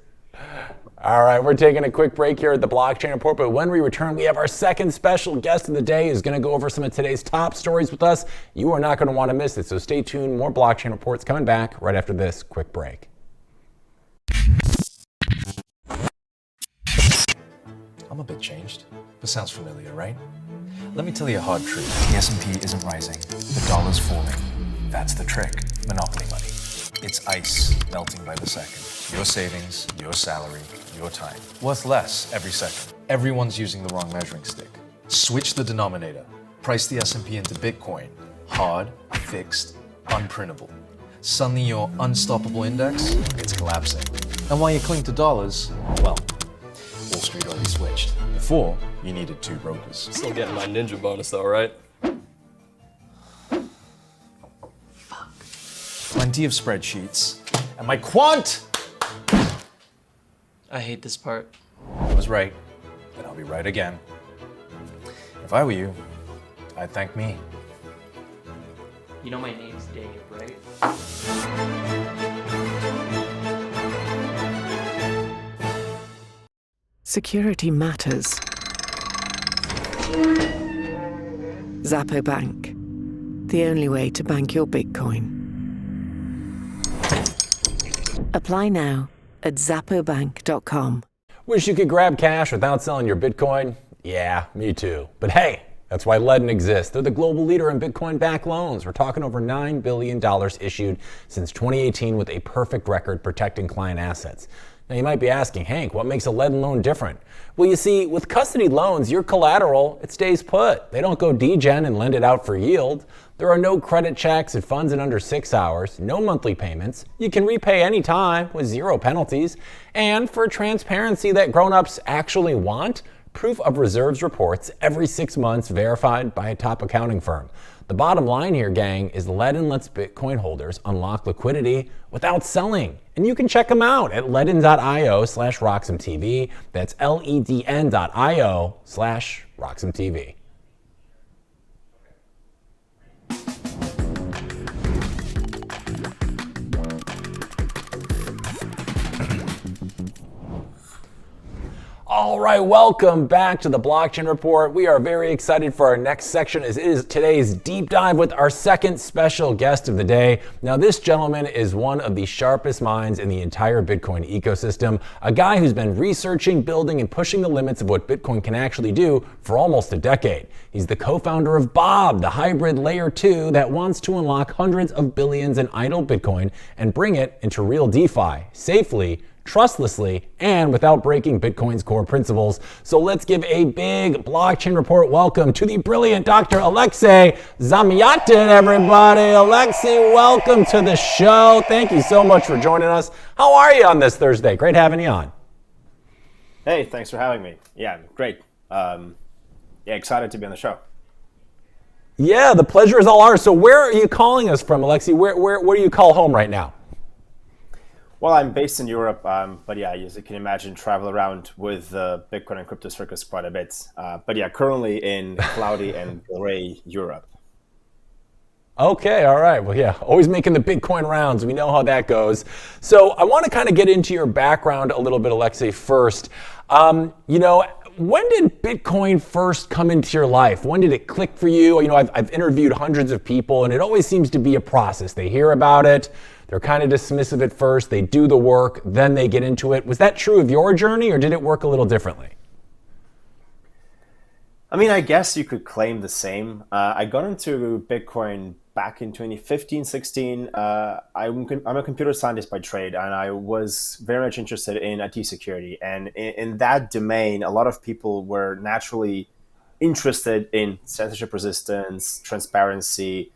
A: All right, we're taking a quick break here at the Blockchain Report, but when we return, we have our second special guest of the day who's going to go over some of today's top stories with us. You are not going to want to miss it, so stay tuned. More Blockchain Reports coming back right after this quick break.
C: I'm a bit changed. This sounds familiar, right? Let me tell you a hard truth. The S&P isn't rising. The dollar's falling. That's the trick. Monopoly money. It's ice melting by the second. Your savings, your salary, your time. Worth less every second. Everyone's using the wrong measuring stick. Switch the denominator. Price the S&P into Bitcoin. Hard, fixed, unprintable. Suddenly your unstoppable index, it's collapsing. And while you cling to dollars, well, Wall Street already switched. Before, you needed two brokers.
D: Still getting my ninja bonus though, right?
C: My plenty of spreadsheets, and my quant
D: I hate this part.
C: was right, and I'll be right again. If I were you, I'd thank me.
D: You know my name's Dave, right?
E: Security matters. Zappo Bank. The only way to bank your Bitcoin. Apply now at zappobank.com.
A: Wish you could grab cash without selling your Bitcoin? Yeah, me too. But hey, that's why Ledden exists. They're the global leader in Bitcoin-backed loans. We're talking over $9 billion issued since 2018 with a perfect record protecting client assets. Now you might be asking, Hank, what makes a Ledden loan different? Well, you see, with custody loans, your collateral, it stays put. They don't go degen and lend it out for yield. There are no credit checks. It funds in under 6 hours, no monthly payments. You can repay anytime with 0 penalties. And for transparency that grown-ups actually want, proof of reserves reports every 6 months verified by a top accounting firm. The bottom line here, gang, is Ledden lets Bitcoin holders unlock liquidity without selling. And you can check them out at ledden.io/RoxomTV. That's LEDN.io/RoxomTV. All right, welcome back to the Blockchain Report. We are very excited for our next section as it is today's deep dive with our second special guest of the day. Now, this gentleman is one of the sharpest minds in the entire Bitcoin ecosystem, a guy who's been researching, building, and pushing the limits of what Bitcoin can actually do for almost a decade. He's the co-founder of Bob, the hybrid layer 2 that wants to unlock hundreds of billions in idle Bitcoin and bring it into real DeFi safely, trustlessly, and without breaking Bitcoin's core principles. So let's give a big Blockchain Report welcome to the brilliant Dr. Alexey Zamyatin, everybody. Alexey, welcome to the show. Thank you so much for joining us. How are you on this Thursday? Great having you on.
F: Hey, thanks for having me. Yeah, great. Excited to be on the show.
A: Yeah, the pleasure is all ours. So where are you calling us from, Alexey? Where do you call home right now?
F: Well, I'm based in Europe, but yeah, as you can imagine, travel around with Bitcoin and crypto circus quite a bit. But yeah, currently in cloudy and gray Europe.
A: Okay, all right. Well, yeah, always making the Bitcoin rounds. We know how that goes. So I want to kind of get into your background a little bit, Alexey, first. When did Bitcoin first come into your life? When did it click for you? I've interviewed hundreds of people, and it always seems to be a process. They hear about it. They're kind of dismissive at first. They do the work, then they get into it. Was that true of your journey, or did it work a little differently?
F: I mean, I guess you could claim the same. I got into Bitcoin back in 2015, 16. I'm a computer scientist by trade, and I was very much interested in IT security. And in that domain, a lot of people were naturally interested in censorship resistance, transparency,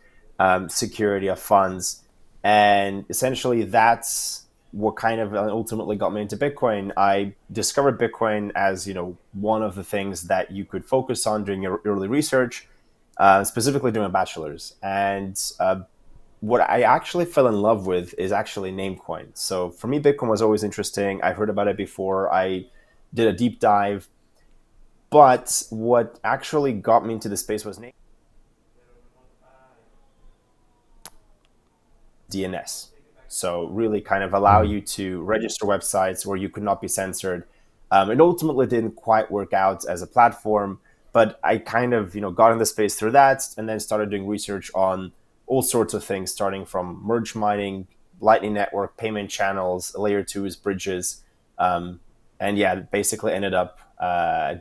F: security of funds. And essentially, that's what kind of ultimately got me into Bitcoin. I discovered Bitcoin as, one of the things that you could focus on during your early research, specifically doing a bachelor's. And what I actually fell in love with is actually Namecoin. So for me, Bitcoin was always interesting. I heard about it before. I did a deep dive. But what actually got me into the space was Namecoin. DNS. So really kind of allow you to register websites where you could not be censored. It ultimately didn't quite work out as a platform, but I kind of got in the space through that, and then started doing research on all sorts of things, starting from merge mining, Lightning Network, payment channels, layer 2s, bridges, and yeah, basically ended up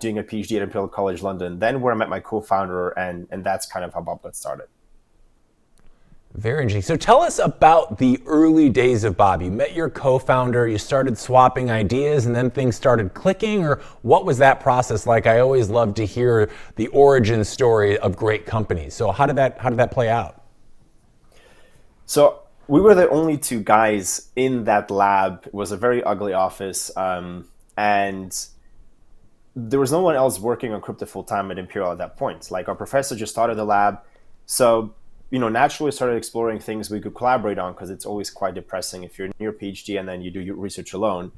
F: doing a PhD at Imperial College London, then where I met my co-founder, and that's kind of how Bob got started.
A: Very interesting. So tell us about the early days of Bob. You met your co-founder, you started swapping ideas, and then things started clicking, or what was that process like? I always love to hear the origin story of great companies. So how did that play out?
F: So we were the only two guys in that lab. It was a very ugly office, and there was no one else working on crypto full time at Imperial at that point. Like, our professor just started the lab. So naturally started exploring things we could collaborate on, because it's always quite depressing if you're in your PhD and then you do your research alone.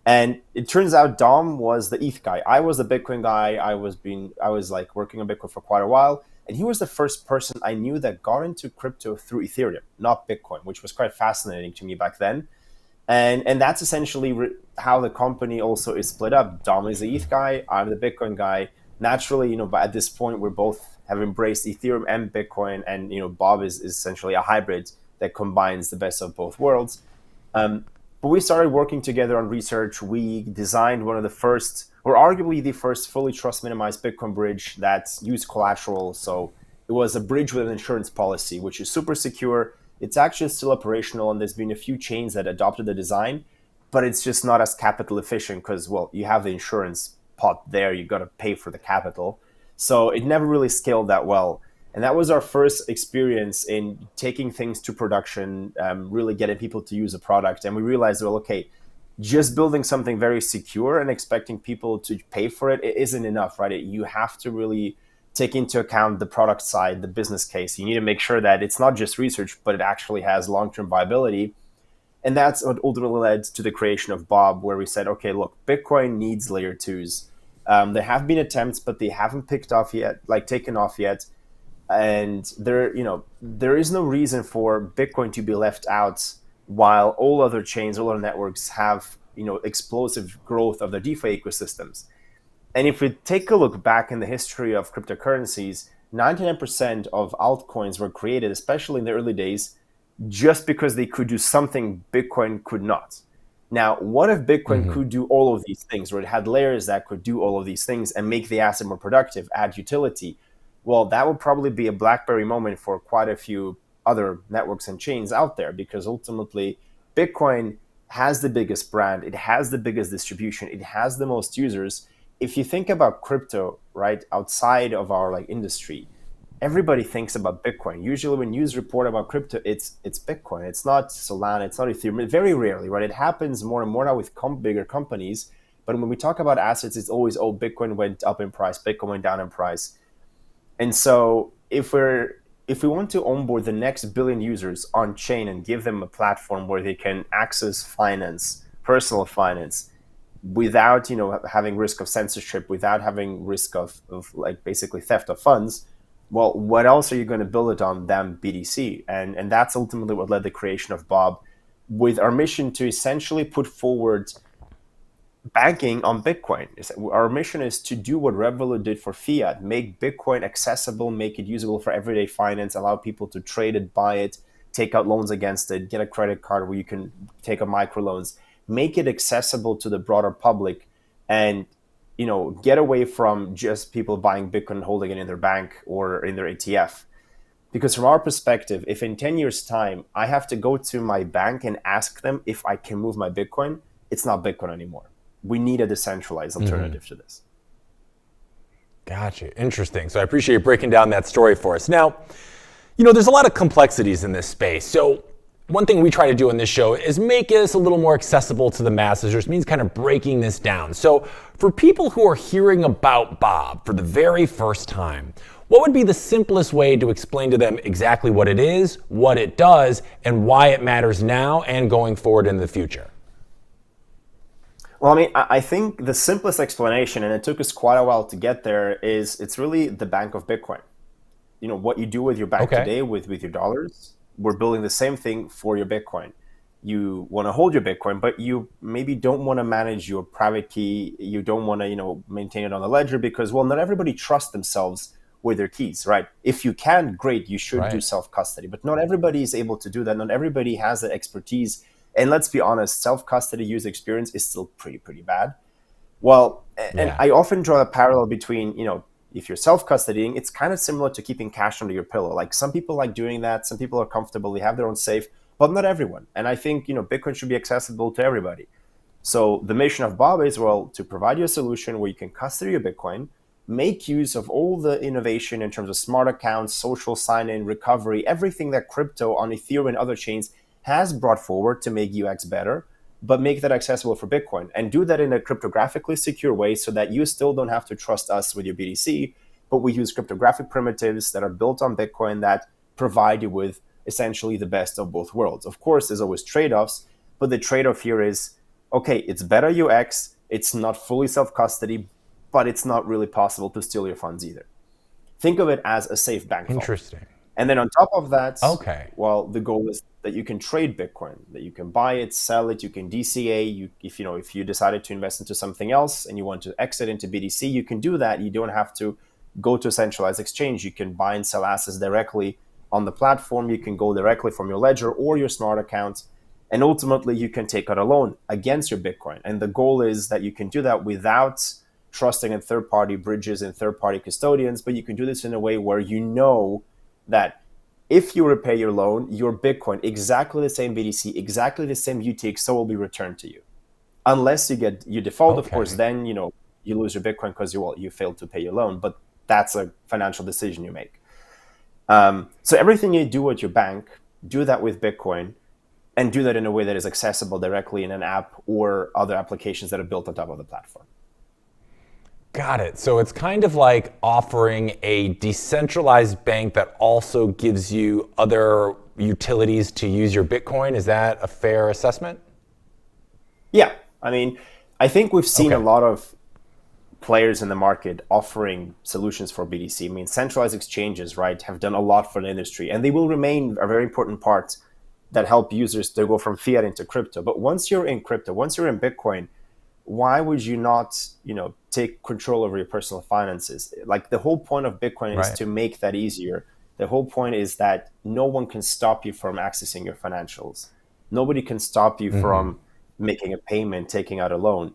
F: And it turns out Dom was the ETH guy. I was the Bitcoin guy. I was like working on Bitcoin for quite a while. And he was the first person I knew that got into crypto through Ethereum, not Bitcoin, which was quite fascinating to me back then. And that's essentially how the company also is split up. Dom is the ETH guy. I'm the Bitcoin guy. Naturally, but at this point, we're both have embraced Ethereum and Bitcoin. And, Bob is essentially a hybrid that combines the best of both worlds. But we started working together on research. We designed one of the first, or arguably the first, fully trust minimized Bitcoin bridge that used collateral. So it was a bridge with an insurance policy, which is super secure. It's actually still operational, and there's been a few chains that adopted the design, but it's just not as capital efficient because, well, you have the insurance pot there, you got to pay for the capital. So it never really scaled that well. And that was our first experience in taking things to production, really getting people to use a product. And we realized, well, okay, just building something very secure and expecting people to pay for it isn't enough, right? You have to really take into account the product side, the business case. You need to make sure that it's not just research, but it actually has long-term viability. And that's what ultimately led to the creation of Bob, where we said, okay, look, Bitcoin needs layer twos. There have been attempts, but they haven't taken off yet. And there is no reason for Bitcoin to be left out while all other chains, all other networks have, explosive growth of the DeFi ecosystems. And if we take a look back in the history of cryptocurrencies, 99% of altcoins were created, especially in the early days, just because they could do something Bitcoin could not. Now, what if Bitcoin could do all of these things, or it had layers that could do all of these things and make the asset more productive, add utility? Well, that would probably be a BlackBerry moment for quite a few other networks and chains out there, because ultimately Bitcoin has the biggest brand, it has the biggest distribution, it has the most users. If you think about crypto, right, outside of our industry, everybody thinks about Bitcoin. Usually when news report about crypto, it's Bitcoin. It's not Solana, it's not Ethereum. Very rarely, right? It happens more and more now with bigger companies. But when we talk about assets, it's always, Bitcoin went up in price, Bitcoin went down in price. And so if we want to onboard the next billion users on chain and give them a platform where they can access finance, personal finance, without having risk of censorship, without having risk of basically theft of funds, well, what else are you going to build it on than BTC? And that's ultimately what led the creation of Bob, with our mission to essentially put forward banking on Bitcoin. Our mission is to do what Revolut did for fiat, make Bitcoin accessible, make it usable for everyday finance, allow people to trade it, buy it, take out loans against it, get a credit card where you can take a microloans, make it accessible to the broader public, and get away from just people buying Bitcoin and holding it in their bank or in their ETF. Because from our perspective, if in 10 years' time I have to go to my bank and ask them if I can move my Bitcoin, it's not Bitcoin anymore. We need a decentralized alternative to this.
A: Gotcha. Interesting. So I appreciate you breaking down that story for us. Now, there's a lot of complexities in this space. So one thing we try to do on this show is make this a little more accessible to the masses, which means kind of breaking this down. So for people who are hearing about Bob for the very first time, what would be the simplest way to explain to them exactly what it is, what it does, and why it matters now and going forward in the future?
F: Well, I think the simplest explanation, and it took us quite a while to get there, is it's really the bank of Bitcoin. What you do with your bank today with your dollars, we're building the same thing for your Bitcoin. You want to hold your Bitcoin, but you maybe don't want to manage your private key. You don't want to, maintain it on the ledger because, well, not everybody trusts themselves with their keys, right? If you can, great, you should do self-custody, but not everybody is able to do that. Not everybody has the expertise. And let's be honest, self-custody user experience is still pretty bad. Well, and I often draw a parallel between, if you're self-custodying, it's kind of similar to keeping cash under your pillow. Like some people like doing that. Some people are comfortable. They have their own safe, but not everyone. And I think, Bitcoin should be accessible to everybody. So the mission of Bob is, well, to provide you a solution where you can custody your Bitcoin, make use of all the innovation in terms of smart accounts, social sign-in, recovery, everything that crypto on Ethereum and other chains has brought forward to make UX better, but make that accessible for Bitcoin and do that in a cryptographically secure way so that you still don't have to trust us with your BTC, but we use cryptographic primitives that are built on Bitcoin that provide you with essentially the best of both worlds. Of course, there's always trade-offs, but the trade-off here is, okay, it's better UX, it's not fully self-custody, but it's not really possible to steal your funds either. Think of it as a safe bank vault.
A: Interesting.
F: And then on top of that,
A: Okay.
F: well, the goal is that you can trade Bitcoin, that you can buy it, sell it, you can DCA. If you decided to invest into something else and you want to exit into BTC, you can do that. You don't have to go to a centralized exchange. You can buy and sell assets directly on the platform. You can go directly from your ledger or your smart account. And ultimately, you can take out a loan against your Bitcoin. And the goal is that you can do that without trusting in third-party bridges and third-party custodians, but you can do this in a way where you know that if you repay your loan, your Bitcoin, exactly the same BTC, exactly the same UTXO will be returned to you. Unless you default, of course, then you lose your Bitcoin because you failed to pay your loan, but that's a financial decision you make. So everything you do at your bank, do that with Bitcoin, and do that in a way that is accessible directly in an app or other applications that are built on top of the platform.
A: Got it. So it's kind of like offering a decentralized bank that also gives you other utilities to use your Bitcoin. Is that a fair assessment?
F: Yeah. I mean, I think we've seen a lot of players in the market offering solutions for BTC. I mean, centralized exchanges, right, have done a lot for the industry, and they will remain a very important part that help users to go from fiat into crypto. But once you're in crypto, once you're in Bitcoin, why would you not, take control over your personal finances? Like, the whole point of Bitcoin is to make that easier. The whole point is that no one can stop you from accessing your financials. Nobody can stop you from making a payment, taking out a loan.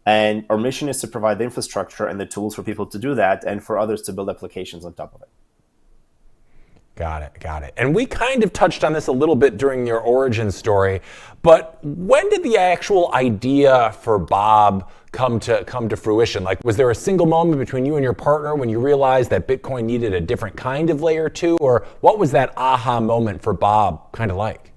F: And our mission is to provide the infrastructure and the tools for people to do that, and for others to build applications on top of it.
A: Got it. And we kind of touched on this a little bit during your origin story, but when did the actual idea for Bob come to fruition? Like, was there a single moment between you and your partner when you realized that Bitcoin needed a different kind of layer 2, or what was that aha moment for Bob kind of like?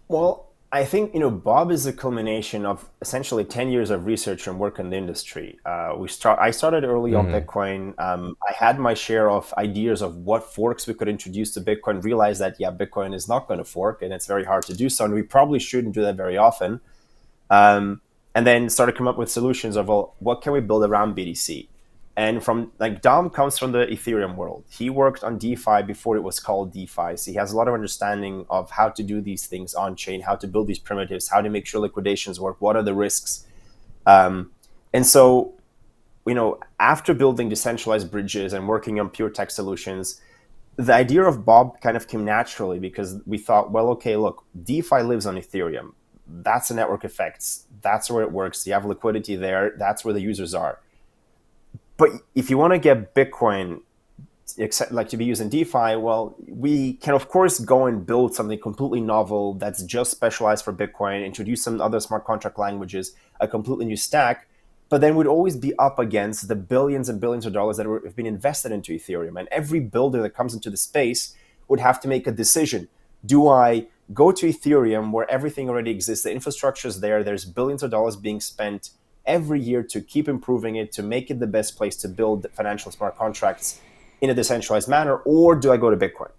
F: Well, I think, Bob is a culmination of essentially 10 years of research and work in the industry. I started early on Bitcoin. I had my share of ideas of what forks we could introduce to Bitcoin, realized that, Bitcoin is not going to fork, and it's very hard to do so, and we probably shouldn't do that very often. And then started coming up with solutions of, well, what can we build around BTC? And Dom comes from the Ethereum world. He worked on DeFi before it was called DeFi. So he has a lot of understanding of how to do these things on chain, how to build these primitives, how to make sure liquidations work, what are the risks. And so, after building decentralized bridges and working on pure tech solutions, the idea of Bob kind of came naturally, because we thought, well, okay, look, DeFi lives on Ethereum. That's the network effects. That's where it works. You have liquidity there. That's where the users are. But if you want to get Bitcoin to be used in DeFi, well, we can, of course, go and build something completely novel that's just specialized for Bitcoin, introduce some other smart contract languages, a completely new stack, but then we'd always be up against the billions and billions of dollars that have been invested into Ethereum. And every builder that comes into the space would have to make a decision. Do I go to Ethereum, where everything already exists, the infrastructure is there, there's billions of dollars being spent every year to keep improving it, to make it the best place to build financial smart contracts in a decentralized manner, or do I go to Bitcoin?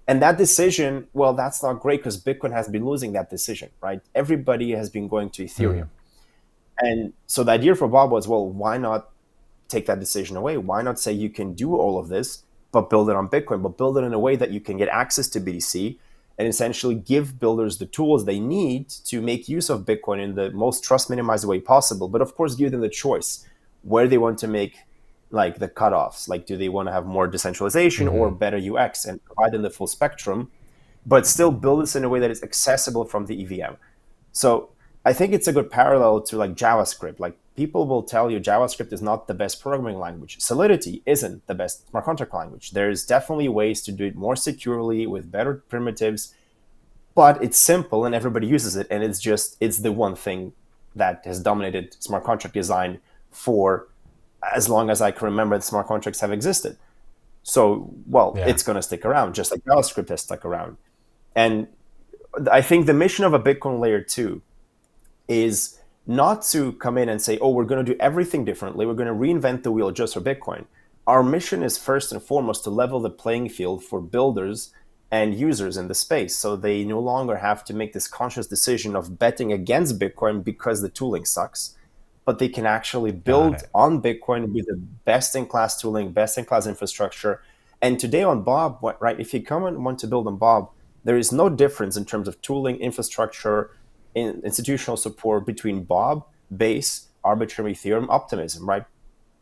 F: And that decision, well, that's not great, because Bitcoin has been losing that decision, right? Everybody has been going to Ethereum. And so the idea for Bob was, well, why not take that decision away? Why not say you can do all of this, but build it on Bitcoin, but build it in a way that you can get access to BTC and essentially give builders the tools they need to make use of Bitcoin in the most trust minimized way possible. But of course, give them the choice where they want to make the cutoffs. Like, do they want to have more decentralization or better UX, and provide them the full spectrum, but still build this in a way that is accessible from the EVM. So I think it's a good parallel to JavaScript. Like, people will tell you JavaScript is not the best programming language. Solidity isn't the best smart contract language. There's definitely ways to do it more securely with better primitives, but it's simple and everybody uses it. And it's the one thing that has dominated smart contract design for as long as I can remember the smart contracts have existed. So, it's going to stick around, just like JavaScript has stuck around. And I think the mission of a Bitcoin layer 2 is not to come in and say, oh, we're going to do everything differently, we're going to reinvent the wheel just for Bitcoin, our mission is first and foremost to level the playing field for builders and users in the space, so they no longer have to make this conscious decision of betting against Bitcoin because the tooling sucks, but they can actually build on Bitcoin with the best-in-class tooling, best-in-class infrastructure. And today on Bob, right, if you come and want to build on Bob, there is no difference in terms of tooling, infrastructure, institutional support between Bob, Base, Arbitrary, Ethereum, Optimism, right?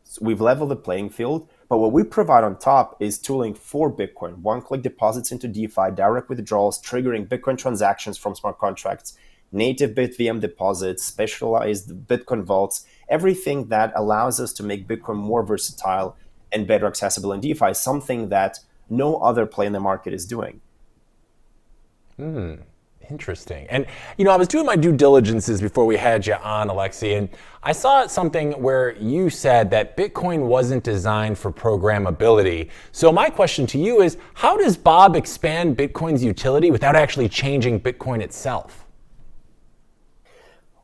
F: So we've leveled the playing field, but what we provide on top is tooling for Bitcoin, one-click deposits into DeFi, direct withdrawals, triggering Bitcoin transactions from smart contracts, native BitVM deposits, specialized Bitcoin vaults, everything that allows us to make Bitcoin more versatile and better accessible in DeFi, something that no other play in the market is doing.
A: Interesting. And, I was doing my due diligences before we had you on, Alexei, and I saw something where you said that Bitcoin wasn't designed for programmability. So my question to you is, how does Bob expand Bitcoin's utility without actually changing Bitcoin itself?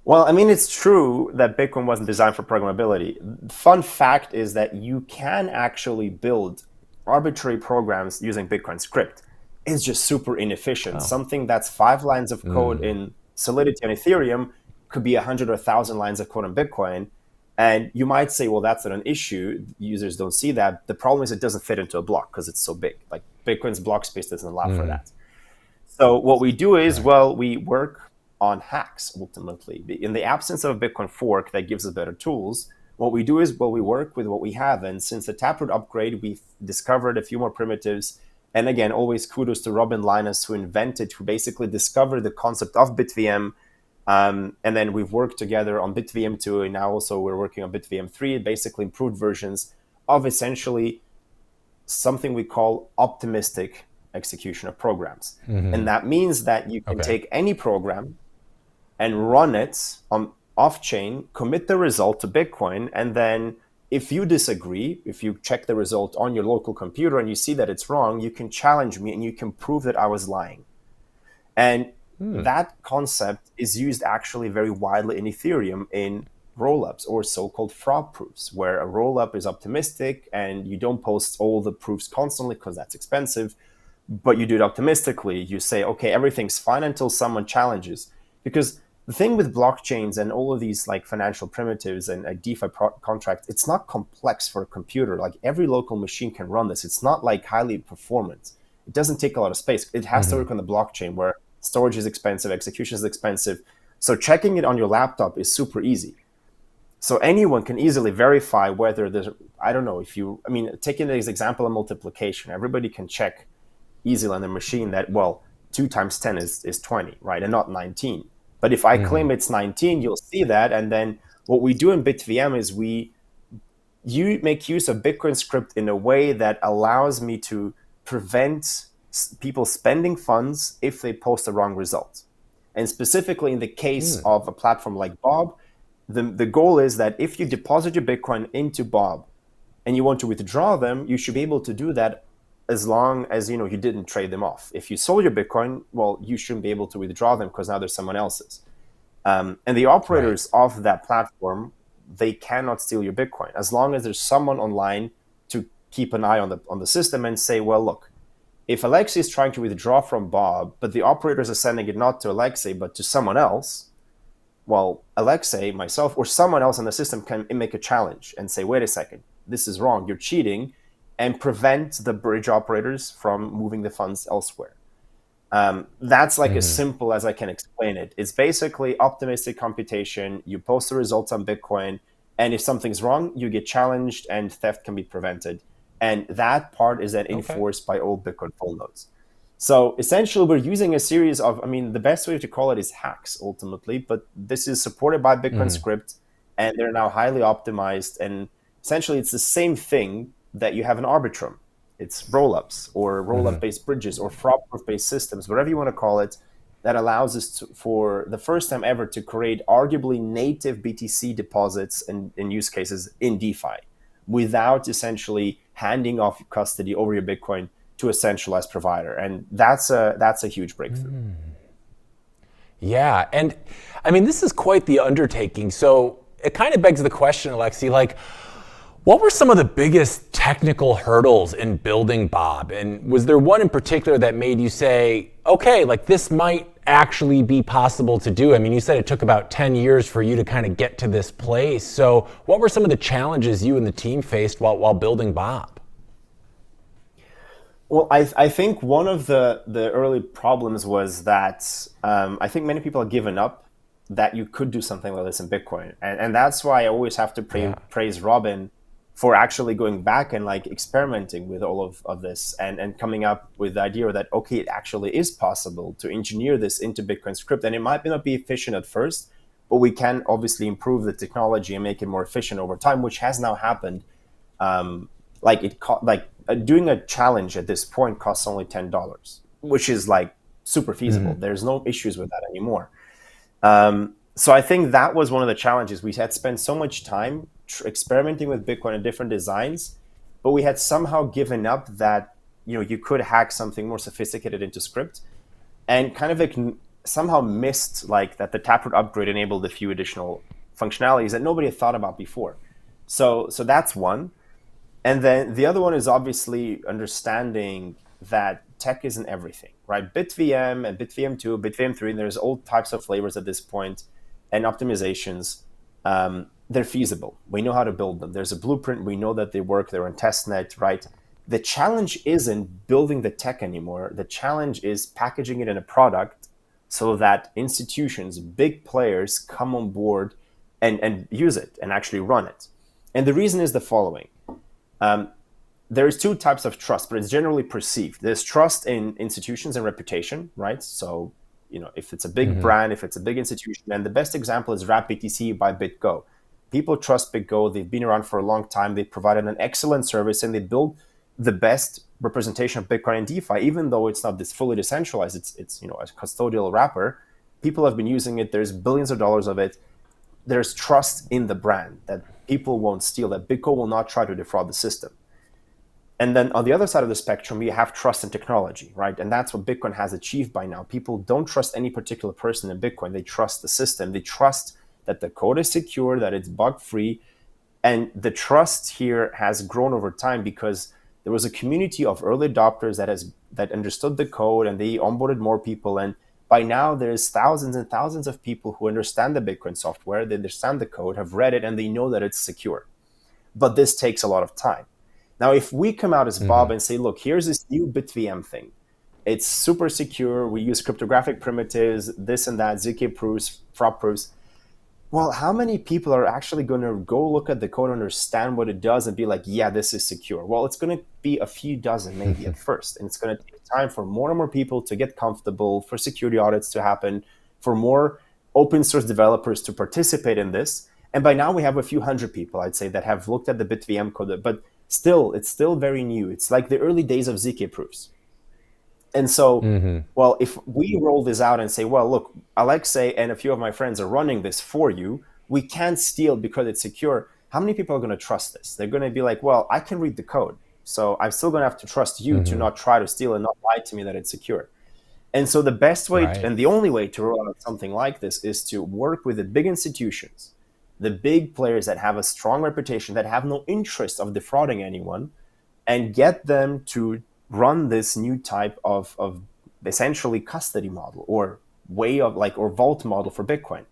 F: Well, I mean, it's true that Bitcoin wasn't designed for programmability. Fun fact is that you can actually build arbitrary programs using Bitcoin script. It's just super inefficient. Something that's 5 lines of code in Solidity on Ethereum could be 100 or 1,000 lines of code on Bitcoin. And you might say, well, that's not an issue. Users don't see that. The problem is it doesn't fit into a block because it's so big. Like Bitcoin's block space doesn't allow for that. So what we do is, well, we work on hacks ultimately. In the absence of a Bitcoin fork that gives us better tools, what we do is, well, we work with what we have. And since the Taproot upgrade, we've discovered a few more primitives. And again, always kudos to Robin Linus, who basically discovered the concept of BitVM. And then we've worked together on BitVM 2, and now also we're working on BitVM 3, basically improved versions of essentially something we call optimistic execution of programs. And that means that you can take any program and run it on off-chain, commit the result to Bitcoin, and then if you disagree, if you check the result on your local computer and you see that it's wrong, you can challenge me and you can prove that I was lying. And that concept is used actually very widely in Ethereum in rollups or so-called fraud proofs, where a rollup is optimistic and you don't post all the proofs constantly because that's expensive, but you do it optimistically. You say, okay, everything's fine until someone challenges. Because the thing with blockchains and all of these like financial primitives and a DeFi contract, it's not complex for a computer. Like every local machine can run this. It's not like highly performant. It doesn't take a lot of space. It has to work on the blockchain where storage is expensive, execution is expensive. So checking it on your laptop is super easy. So anyone can easily verify whether there's, I don't know, taking this example of multiplication, everybody can check easily on the machine that, well, 2 times 10 is 20, right? And not 19. But if I claim it's 19, you'll see that. And then what we do in BitVM is you make use of Bitcoin script in a way that allows me to prevent people spending funds if they post the wrong result. And specifically in the case of a platform like Bob, the goal is that if you deposit your Bitcoin into Bob and you want to withdraw them, you should be able to do that as long as you didn't trade them off. If you sold your Bitcoin, well, you shouldn't be able to withdraw them because now there's someone else's. And the operators of that platform, they cannot steal your Bitcoin as long as there's someone online to keep an eye on the system and say, well, look, if Alexei is trying to withdraw from Bob, but the operators are sending it not to Alexei but to someone else, well, Alexei, myself, or someone else in the system can make a challenge and say, wait a second, this is wrong, you're cheating, and prevent the bridge operators from moving the funds elsewhere. That's like as simple as I can explain it. It's basically optimistic computation. You post the results on Bitcoin, and if something's wrong, you get challenged and theft can be prevented. And that part is then enforced by all Bitcoin full nodes. So essentially, we're using a series of, the best way to call it is hacks ultimately, but this is supported by Bitcoin script, and they're now highly optimized. And essentially, it's the same thing that you have in Arbitrum. It's rollups or rollup-based bridges or fraud-proof-based systems, whatever you want to call it, that allows us for the first time ever to create arguably native BTC deposits and use cases in DeFi without essentially handing off custody over your Bitcoin to a centralized provider. And that's a huge breakthrough.
A: Yeah, and this is quite the undertaking. So it kind of begs the question, Alexei, What were some of the biggest technical hurdles in building Bob? And was there one in particular that made you say, okay, like this might actually be possible to do? I mean, you said it took about 10 years for you to kind of get to this place. So what were some of the challenges you and the team faced while building Bob?
F: Well, I think one of the early problems was that I think many people have given up that you could do something like this in Bitcoin. And that's why I always have to praise Robin for actually going back and like experimenting with all of this and coming up with the idea that, okay, it actually is possible to engineer this into Bitcoin script. And it might not be efficient at first, but we can obviously improve the technology and make it more efficient over time, which has now happened. Doing a challenge at this point costs only $10, which is like super feasible. Mm-hmm. There's no issues with that anymore. So I think that was one of the challenges. We had spent so much time experimenting with Bitcoin and different designs, but we had somehow given up that, you could hack something more sophisticated into script, and kind of somehow missed like that the Taproot upgrade enabled a few additional functionalities that nobody had thought about before. So that's one. And then the other one is obviously understanding that tech isn't everything, right? BitVM and BitVM2, BitVM3, and there's all types of flavors at this point, and optimizations. They're feasible. We know how to build them. There's a blueprint. We know that they work. They're in testnet, right? The challenge isn't building the tech anymore. The challenge is packaging it in a product so that institutions, big players, come on board and use it and actually run it. And the reason is the following. There's two types of trust, but it's generally perceived. There's trust in institutions and reputation, right? So, if it's a big brand, if it's a big institution, and the best example is WrapBTC by BitGo. People trust BitGo. They've been around for a long time. They've provided an excellent service, and they build the best representation of Bitcoin and DeFi, even though it's not this fully decentralized. It's a custodial wrapper. People have been using it. There's billions of dollars of it. There's trust in the brand that people won't steal, that BitGo will not try to defraud the system. And then on the other side of the spectrum, we have trust in technology, right? And that's what Bitcoin has achieved by now. People don't trust any particular person in Bitcoin. They trust the system. They trust that the code is secure, that it's bug-free. And the trust here has grown over time because there was a community of early adopters that understood the code, and they onboarded more people. And by now, there's thousands and thousands of people who understand the Bitcoin software, they understand the code, have read it, and they know that it's secure. But this takes a lot of time. Now, if we come out as Bob and say, look, here's this new BitVM thing. It's super secure. We use cryptographic primitives, this and that, ZK proofs, fraud proofs. Well, how many people are actually going to go look at the code, understand what it does, and be like, yeah, this is secure? Well, it's going to be a few dozen maybe at first. And it's going to take time for more and more people to get comfortable, for security audits to happen, for more open source developers to participate in this. And by now we have a few hundred people, I'd say, that have looked at the BitVM code, but still, it's still very new. It's like the early days of ZK proofs. And so, well, if we roll this out and say, well, look, Alexei and a few of my friends are running this for you, we can't steal because it's secure. How many people are going to trust this? They're going to be like, well, I can read the code, so I'm still going to have to trust you to not try to steal and not lie to me that it's secure. And so the best way and the only way to roll out something like this is to work with the big institutions, the big players that have a strong reputation, that have no interest of defrauding anyone, and get them to run this new type of essentially custody model or way of or vault model for Bitcoin.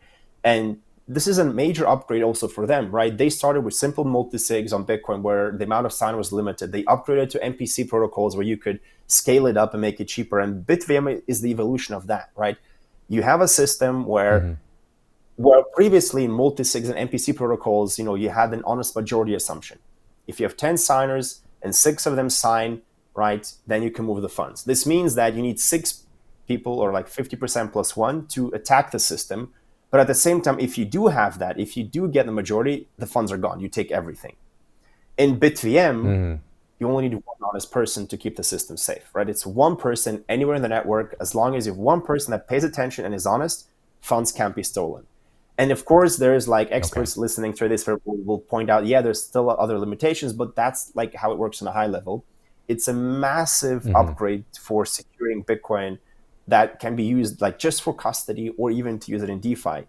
F: And this is a major upgrade also for them, right? They started with simple multisigs on Bitcoin where the amount of sign was limited. They upgraded to MPC protocols where you could scale it up and make it cheaper. And BitVM is the evolution of that, right? You have a system where previously in multisigs and MPC protocols, you had an honest majority assumption. If you have 10 signers and 6 of them sign, right, then you can move the funds. This means that you need 6 people, or 50% plus 1, to attack the system. But at the same time, if you do have that, if you do get the majority, the funds are gone. You take everything. In BitVM, you only need one honest person to keep the system safe, right? It's one person anywhere in the network. As long as you have one person that pays attention and is honest, funds can't be stolen. And of course, there's experts listening to this will point out, there's still other limitations, but that's how it works on a high level. It's a massive upgrade for securing Bitcoin that can be used just for custody or even to use it in DeFi.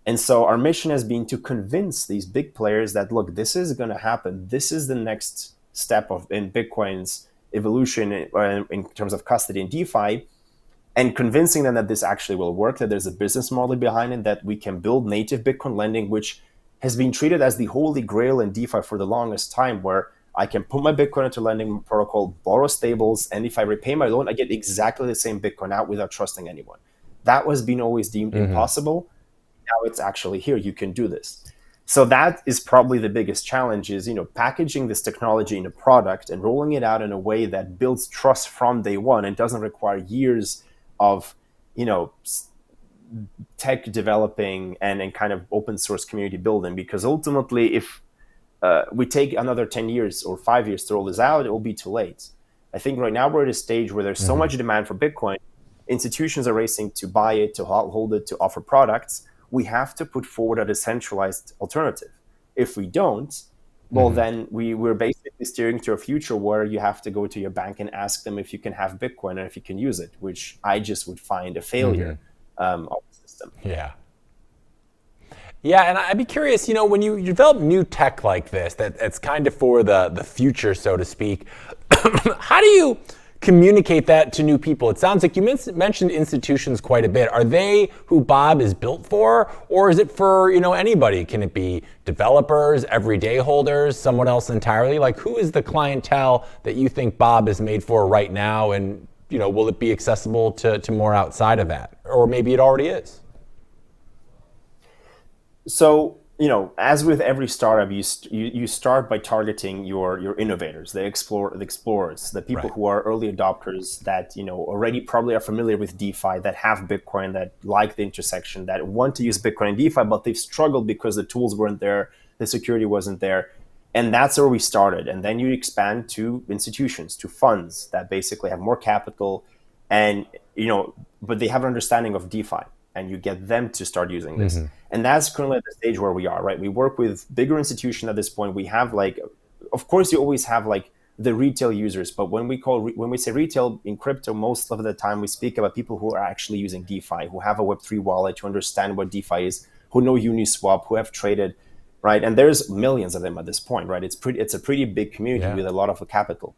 F: And so our mission has been to convince these big players that, look, this is going to happen. This is the next step in Bitcoin's evolution in terms of custody and DeFi, and convincing them that this actually will work, that there's a business model behind it, that we can build native Bitcoin lending, which has been treated as the holy grail in DeFi for the longest time, where I can put my Bitcoin into a lending protocol, borrow stables, and if I repay my loan, I get exactly the same Bitcoin out without trusting anyone. That was being always deemed impossible. Now it's actually here. You can do this. So that is probably the biggest challenge, is, packaging this technology in a product and rolling it out in a way that builds trust from day one and doesn't require years of, tech developing and kind of open source community building. Because ultimately, if we take another 10 years or 5 years to roll this out, it will be too late. I think right now we're at a stage where there's so much demand for Bitcoin. Institutions are racing to buy it, to hold it, to offer products. We have to put forward a decentralized alternative. If we don't, well, then we're basically steering to a future where you have to go to your bank and ask them if you can have Bitcoin and if you can use it, which I just would find a failure of the system.
A: Yeah. Yeah, and I'd be curious, when you develop new tech like this, that's kind of for the future, so to speak, how do you communicate that to new people? It sounds like you mentioned institutions quite a bit. Are they who Bob is built for, or is it for anybody? Can it be developers, everyday holders, someone else entirely? Like, who is the clientele that you think Bob is made for right now, and will it be accessible to more outside of that, or maybe it already is?
F: So, as with every startup, you start by targeting your innovators, the explorers, the people who are early adopters that already probably are familiar with DeFi, that have Bitcoin, that like the intersection, that want to use Bitcoin and DeFi, but they've struggled because the tools weren't there, the security wasn't there, and that's where we started. And then you expand to institutions, to funds that basically have more capital, and but they have an understanding of DeFi, and you get them to start using this. And that's currently at the stage where we are, right? We work with bigger institutions at this point. We have of course, you always have the retail users, but when we say retail in crypto, most of the time we speak about people who are actually using DeFi, who have a Web3 wallet, who understand what DeFi is, who know Uniswap, who have traded, right? And there's millions of them at this point, right? It's a pretty big community with a lot of capital.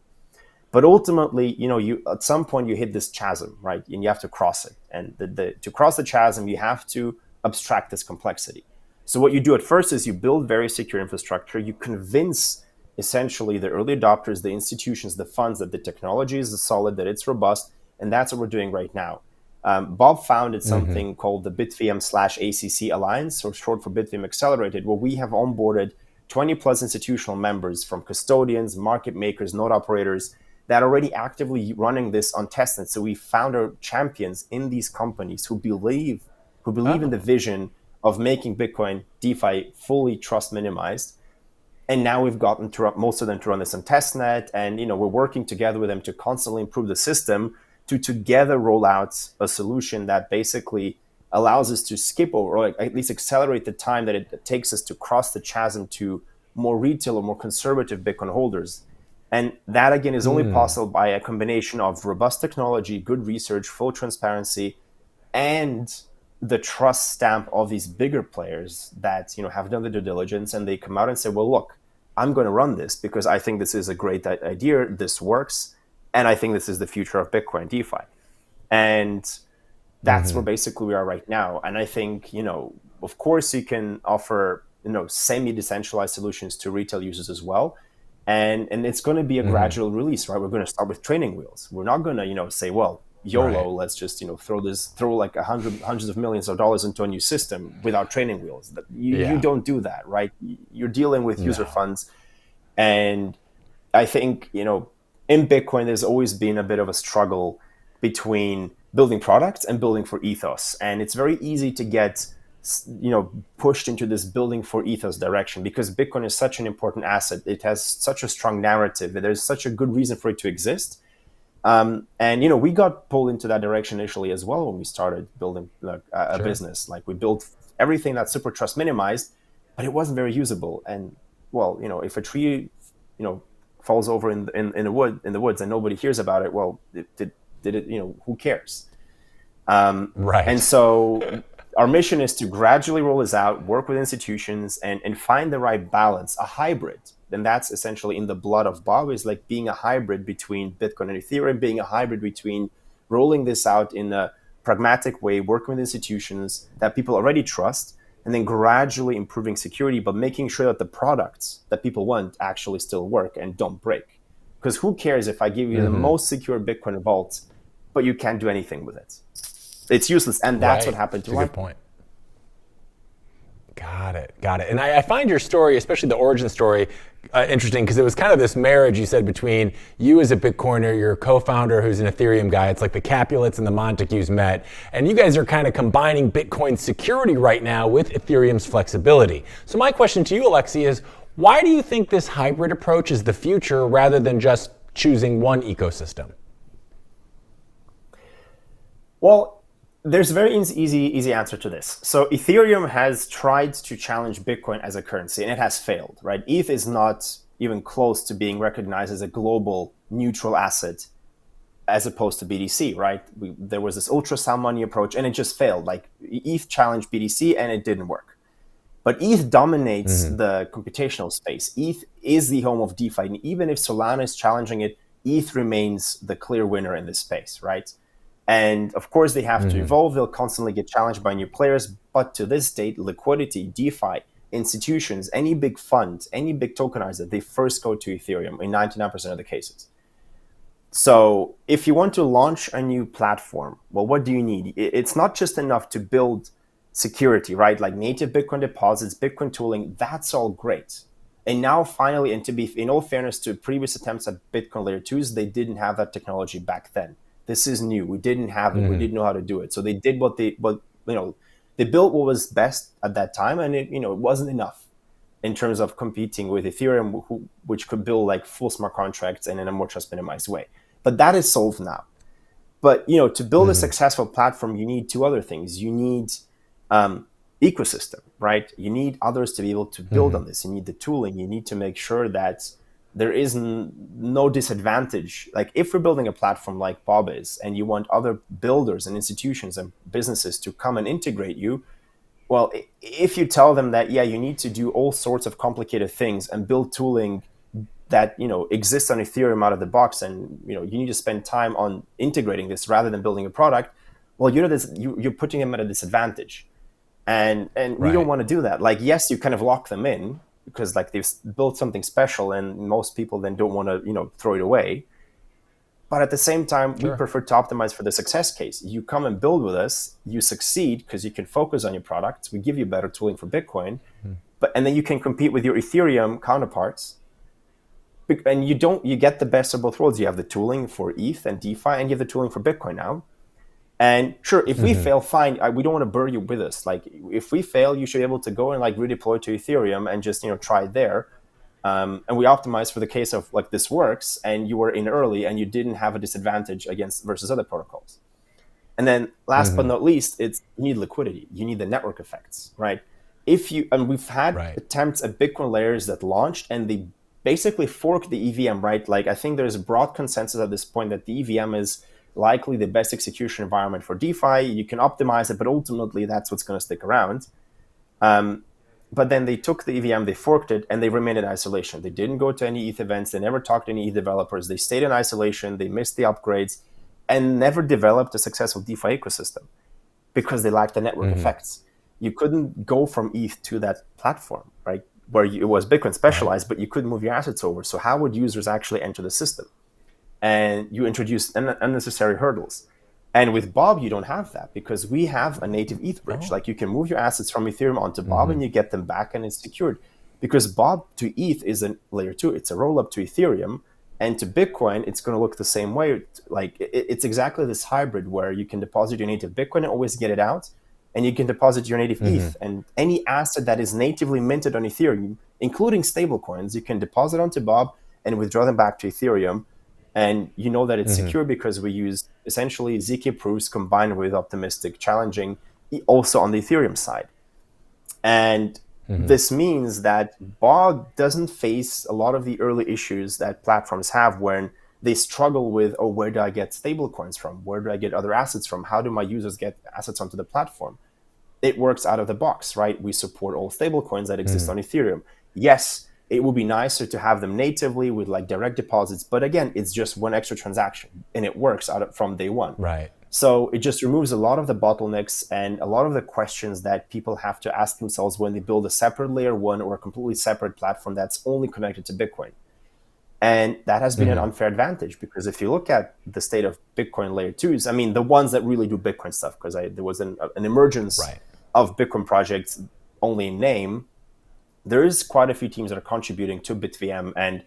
F: But ultimately, you at some point you hit this chasm, right? And you have to cross it. And to cross the chasm, you have to abstract this complexity. So what you do at first is you build very secure infrastructure. You convince essentially the early adopters, the institutions, the funds, that the technology is solid, that it's robust. And that's what we're doing right now. Bob founded something called the BitVM/ACC Alliance, or short for BitVM Accelerated, where we have onboarded 20 plus institutional members, from custodians, market makers, node operators, that are already actively running this on testnet. So we found our champions in these companies who believe in the vision of making Bitcoin DeFi fully trust minimized. And now we've gotten most of them to run this on testnet, and we're working together with them to constantly improve the system, to together roll out a solution that basically allows us to skip over, or at least accelerate the time that it takes us to cross the chasm to more retail or more conservative Bitcoin holders. And that, again, is only possible by a combination of robust technology, good research, full transparency, and the trust stamp of these bigger players that have done the due diligence, and they come out and say, well, look, I'm going to run this because I think this is a great idea, this works, and I think this is the future of Bitcoin DeFi. And that's where basically we are right now. And I think, of course, you can offer semi-decentralized solutions to retail users as well. And it's going to be a gradual release, right? We're going to start with training wheels. We're not going to, say, well, YOLO, let's just, throw like hundreds of millions of dollars into a new system without training wheels. You don't do that, right? You're dealing with user funds. And I think, in Bitcoin, there's always been a bit of a struggle between building products and building for ethos. And it's very easy to get pushed into this building for ethos direction, because Bitcoin is such an important asset. It has such a strong narrative. There's such a good reason for it to exist. And we got pulled into that direction initially as well when we started building a business. Like, we built everything that's super trust minimized, but it wasn't very usable. And well, if a tree, falls over in the woods and nobody hears about it, well, did it? Who cares? Right. And so our mission is to gradually roll this out, work with institutions, and find the right balance, a hybrid. And that's essentially in the blood of Bob, is like being a hybrid between Bitcoin and Ethereum, being a hybrid between rolling this out in a pragmatic way, working with institutions that people already trust, and then gradually improving security, but making sure that the products that people want actually still work and don't break. Because who cares if I give you the most secure Bitcoin vault, but you can't do anything with it? It's useless. And that's what happened to
A: That's a good point. Got it. And I find your story, especially the origin story, interesting, because it was kind of this marriage, you said, between you as a Bitcoiner, your co-founder who's an Ethereum guy. It's like the Capulets and the Montagues met. And you guys are kind of combining Bitcoin's security right now with Ethereum's flexibility. So my question to you, Alexi, is why do you think this hybrid approach is the future rather than just choosing one ecosystem?
F: Well, there's a very easy answer to this. So Ethereum has tried to challenge Bitcoin as a currency, and it has failed, right? ETH is not even close to being recognized as a global neutral asset as opposed to BTC, right? There was this ultra sound money approach, and it just failed. Like ETH challenged BTC, and it didn't work. But ETH dominates the computational space. ETH is the home of DeFi, and even if Solana is challenging it, ETH remains the clear winner in this space, right? And of course, they have to evolve. They'll constantly get challenged by new players. But to this date, liquidity, DeFi, institutions, any big fund, any big tokenizer, they first go to Ethereum in 99% of the cases. So if you want to launch a new platform, well, what do you need? It's not just enough to build security, right? Like native Bitcoin deposits, Bitcoin tooling, that's all great. And now finally, and to be in all fairness to previous attempts at Bitcoin layer 2s, they didn't have that technology back then. This is new. We didn't have it. We didn't know how to do it. So they did they built what was best at that time, and it wasn't enough in terms of competing with Ethereum, which could build like full smart contracts and in a more trust minimized way. But that is solved now. But to build a successful platform, you need two other things. You need ecosystem, right? You need others to be able to build on this. You need the tooling. You need to make sure that there is no disadvantage. Like if we're building a platform like Bob is, and you want other builders and institutions and businesses to come and integrate you, well, if you tell them that, you need to do all sorts of complicated things and build tooling that, exists on Ethereum out of the box, and, you need to spend time on integrating this rather than building a product, well, you're putting them at a disadvantage. And we don't want to do that. Like, yes, you kind of lock them in, because like they've built something special and most people then don't want to, throw it away. But at the same time, we prefer to optimize for the success case. You come and build with us, you succeed because you can focus on your products. We give you better tooling for Bitcoin, and then you can compete with your Ethereum counterparts. And you get the best of both worlds. You have the tooling for ETH and DeFi, and you have the tooling for Bitcoin now. And sure, if we fail, fine. We don't want to burn you with us. Like, if we fail, you should be able to go and like redeploy to Ethereum and just try it there. And we optimize for the case of like this works, and you were in early, and you didn't have a disadvantage versus other protocols. And then last but not least, you need liquidity. You need the network effects, right? We've had attempts at Bitcoin layers that launched, and they basically forked the EVM, right? Like I think there's a broad consensus at this point that the EVM is likely the best execution environment for DeFi. You can optimize it, but ultimately that's what's going to stick around. But then they took the EVM, they forked it, and they remained in isolation. They didn't go to any ETH events. They never talked to any ETH developers. They stayed in isolation. They missed the upgrades and never developed a successful DeFi ecosystem because they lacked the network effects. You couldn't go from ETH to that platform, right? Where it was Bitcoin specialized, but you couldn't move your assets over. So how would users actually enter the system? And you introduce unnecessary hurdles. And with Bob, you don't have that because we have a native ETH bridge. Like you can move your assets from Ethereum onto Bob and you get them back and it's secured. Because Bob to ETH is a layer 2. It's a roll up to Ethereum. And to Bitcoin, it's going to look the same way. Like it's exactly this hybrid where you can deposit your native Bitcoin and always get it out. And you can deposit your native ETH. And any asset that is natively minted on Ethereum, including stablecoins, you can deposit onto Bob and withdraw them back to Ethereum. And you know that it's secure because we use essentially ZK proofs combined with optimistic challenging also on the Ethereum side. And this means that Bob doesn't face a lot of the early issues that platforms have when they struggle with, where do I get stablecoins from? Where do I get other assets from? How do my users get assets onto the platform? it works out of the box, right? We support all stablecoins that exist on Ethereum. Yes, it would be nicer to have them natively with like direct deposits, but again, it's just one extra transaction and it works from day one.
A: Right.
F: So it just removes a lot of the bottlenecks and a lot of the questions that people have to ask themselves when they build a separate layer one or a completely separate platform that's only connected to Bitcoin. And that has been an unfair advantage, because if you look at the state of Bitcoin layer twos, I mean, the ones that really do Bitcoin stuff, because there was an emergence of Bitcoin projects only in name, there is quite a few teams that are contributing to BitVM, and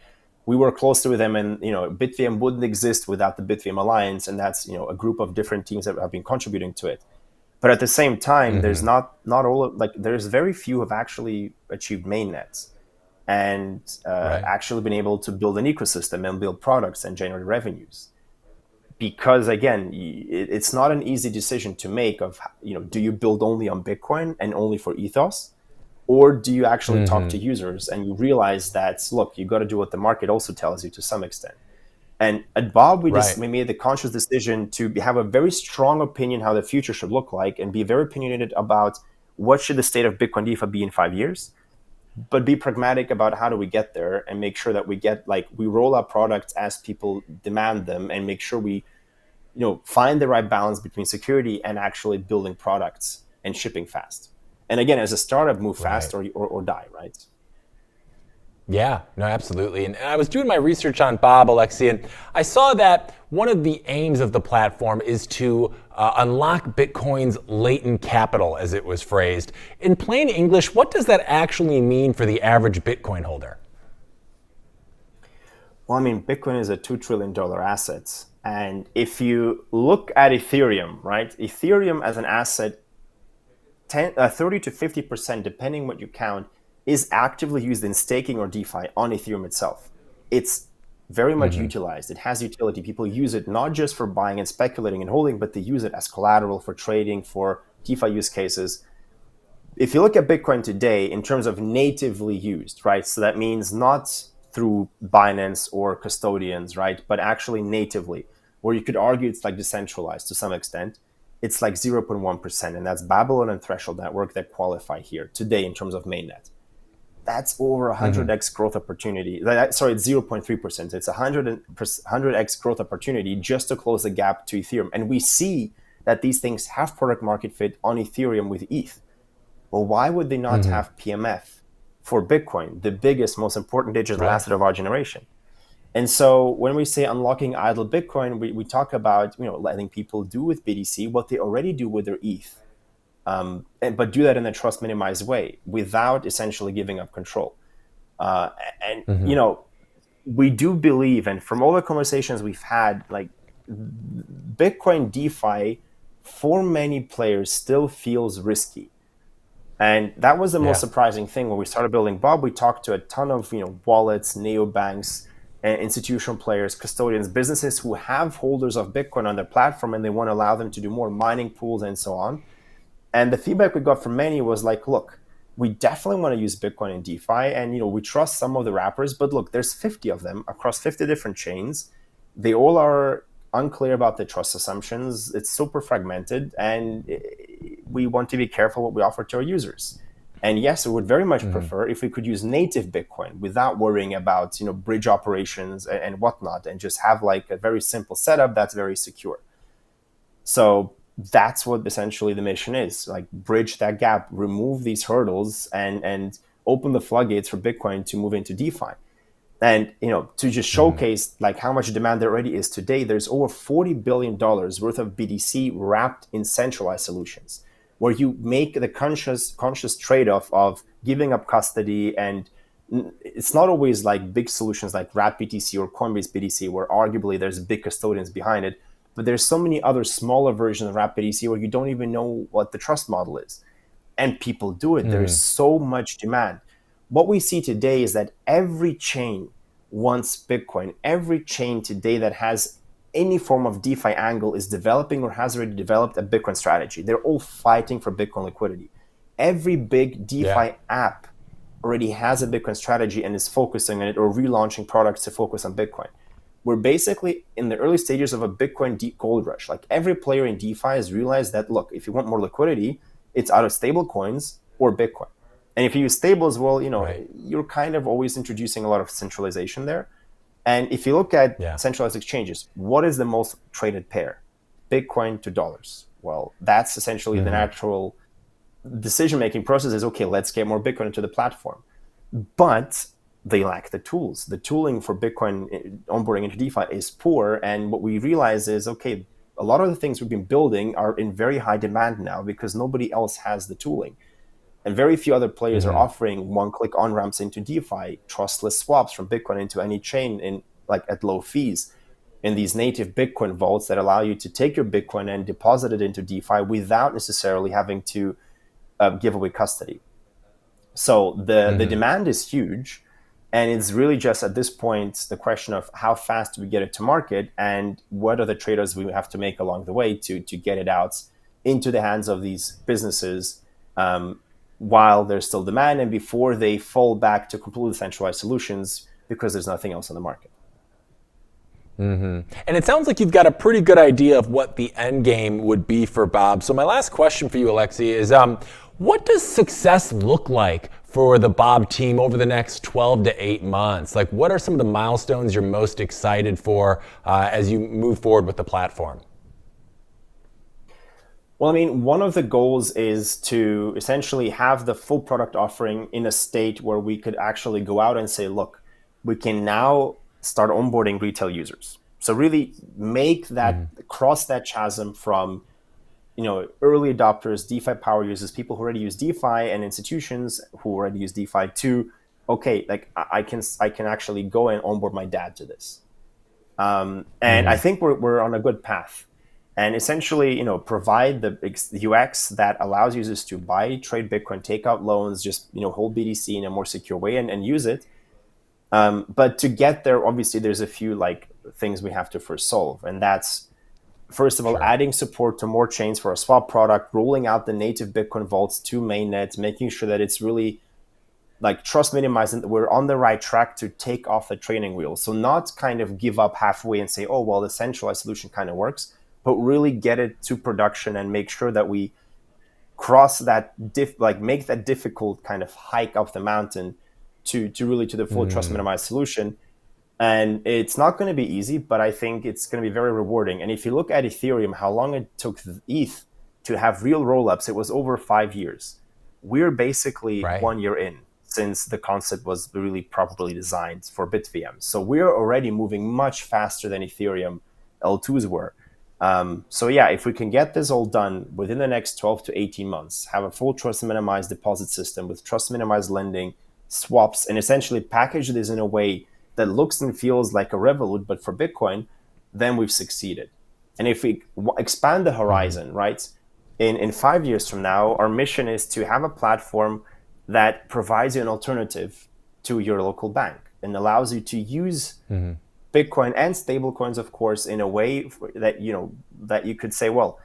F: we work closely with them. And BitVM wouldn't exist without the BitVM Alliance, and that's a group of different teams that have been contributing to it. But at the same time, there's not all of, like, there's very few who have actually achieved mainnets and actually been able to build an ecosystem and build products and generate revenues. Because again, it's not an easy decision to make of, do you build only on Bitcoin and only for ethos? Or do you actually talk to users and you realize that, look, you got to do what the market also tells you to some extent. And at Bob, we made the conscious decision to have a very strong opinion how the future should look like and be very opinionated about what should the state of Bitcoin DeFi be in 5 years, but be pragmatic about how do we get there and make sure that we roll out products as people demand them, and make sure we, find the right balance between security and actually building products and shipping fast. And again, as a startup, move fast or die, right?
A: Yeah, no, absolutely. And I was doing my research on Bob, Alexei, and I saw that one of the aims of the platform is to unlock Bitcoin's latent capital, as it was phrased. In plain English, what does that actually mean for the average Bitcoin holder?
F: Well, I mean, Bitcoin is a $2 trillion asset. And if you look at Ethereum, right? Ethereum as an asset, 30 to 50%, depending what you count, is actively used in staking or DeFi on Ethereum itself. It's very much utilized. It has utility. People use it not just for buying and speculating and holding, but they use it as collateral for trading, for DeFi use cases. If you look at Bitcoin today in terms of natively used, right? So that means not through Binance or custodians, right? But actually natively, where you could argue it's like decentralized to some extent. It's like 0.1%, and that's Babylon and Threshold Network that qualify here today in terms of mainnet. That's over 100x growth opportunity. Sorry, it's 0.3%. It's 100x growth opportunity just to close the gap to Ethereum. And we see that these things have product market fit on Ethereum with ETH. Well, why would they not have PMF for Bitcoin, the biggest, most important digital asset of our generation? And so when we say unlocking idle Bitcoin, we talk about letting people do with BTC what they already do with their ETH. But do that in a trust minimized way without essentially giving up control. We do believe, and from all the conversations we've had, like Bitcoin DeFi for many players still feels risky. And that was the most surprising thing when we started building Bob. We talked to a ton of wallets, neobanks, institutional players, custodians, businesses who have holders of Bitcoin on their platform, and they want to allow them to do more mining pools and so on. And the feedback we got from many was like, look, we definitely want to use Bitcoin in DeFi, and we trust some of the wrappers, but look, there's 50 of them across 50 different chains. They all are unclear about the trust assumptions. It's super fragmented, and we want to be careful what we offer to our users. And yes, we would very much prefer if we could use native Bitcoin without worrying about bridge operations and whatnot, and just have like a very simple setup that's very secure. So that's what essentially the mission is, like bridge that gap, remove these hurdles, and open the floodgates for Bitcoin to move into DeFi. And to just showcase like how much demand there already is today, there's over $40 billion worth of BTC wrapped in centralized solutions, where you make the conscious trade-off of giving up custody. And it's not always like big solutions like Wrap BTC or Coinbase BTC, where arguably there's big custodians behind it. But there's so many other smaller versions of Wrap BTC where you don't even know what the trust model is. And people do it. There's so much demand. What we see today is that every chain wants Bitcoin. Every chain today that has any form of DeFi angle is developing or has already developed a Bitcoin strategy. They're all fighting for Bitcoin liquidity. Every big DeFi app already has a Bitcoin strategy and is focusing on it or relaunching products to focus on Bitcoin. We're basically in the early stages of a Bitcoin gold rush. Like every player in DeFi has realized that, look, if you want more liquidity, it's either stable coins or Bitcoin. And if you use stables, well,
A: Right.
F: you're kind of always introducing a lot of centralization there. And if you look at
A: Yeah.
F: centralized exchanges, what is the most traded pair? Bitcoin to dollars. Well, that's essentially the natural decision-making process is, okay, let's get more Bitcoin into the platform. But they lack the tools. The tooling for Bitcoin onboarding into DeFi is poor. And what we realize is, okay, a lot of the things we've been building are in very high demand now because nobody else has the tooling. And very few other players are offering one-click on-ramps into DeFi, trustless swaps from Bitcoin into any chain in like at low fees, in these native Bitcoin vaults that allow you to take your Bitcoin and deposit it into DeFi without necessarily having to give away custody. So the demand is huge, and it's really just at this point the question of how fast do we get it to market and what are the trade-offs we have to make along the way to get it out into the hands of these businesses while there's still demand and before they fall back to completely centralized solutions because there's nothing else on the market.
A: And it sounds like you've got a pretty good idea of what the end game would be for Bob. So my last question for you, Alexei, is what does success look like for the Bob team over the next 12 to 8 months? Like, what are some of the milestones you're most excited for as you move forward with the platform?
F: Well, I mean, one of the goals is to essentially have the full product offering in a state where we could actually go out and say, look, we can now start onboarding retail users. So really make that, cross that chasm from, early adopters, DeFi power users, people who already use DeFi and institutions who already use DeFi to, okay, like I can actually go and onboard my dad to this. And I think we're on a good path. And essentially, provide the UX that allows users to buy, trade Bitcoin, take out loans, just, hold BTC in a more secure way and use it. But to get there, obviously, there's a few things we have to first solve. And that's, first of all, adding support to more chains for a swap product, rolling out the native Bitcoin vaults to mainnet, making sure that it's really trust minimizing, that we're on the right track to take off the training wheel. So not kind of give up halfway and say, oh, well, the centralized solution kind of works, but really get it to production and make sure that we cross that, make that difficult kind of hike up the mountain to the full trust minimized solution. And it's not going to be easy, but I think it's going to be very rewarding. And if you look at Ethereum, how long it took ETH to have real rollups, it was over 5 years. We're basically 1 year in since the concept was really properly designed for BitVM. So we're already moving much faster than Ethereum L2s were. So yeah, if we can get this all done within the next 12 to 18 months, have a full trust minimized deposit system with trust minimized lending, swaps, and essentially package this in a way that looks and feels like a Revolut, but for Bitcoin, then we've succeeded. And if we expand the horizon, right, in 5 years from now, our mission is to have a platform that provides you an alternative to your local bank and allows you to use Bitcoin and stablecoins, of course, in a way that that you could say, well,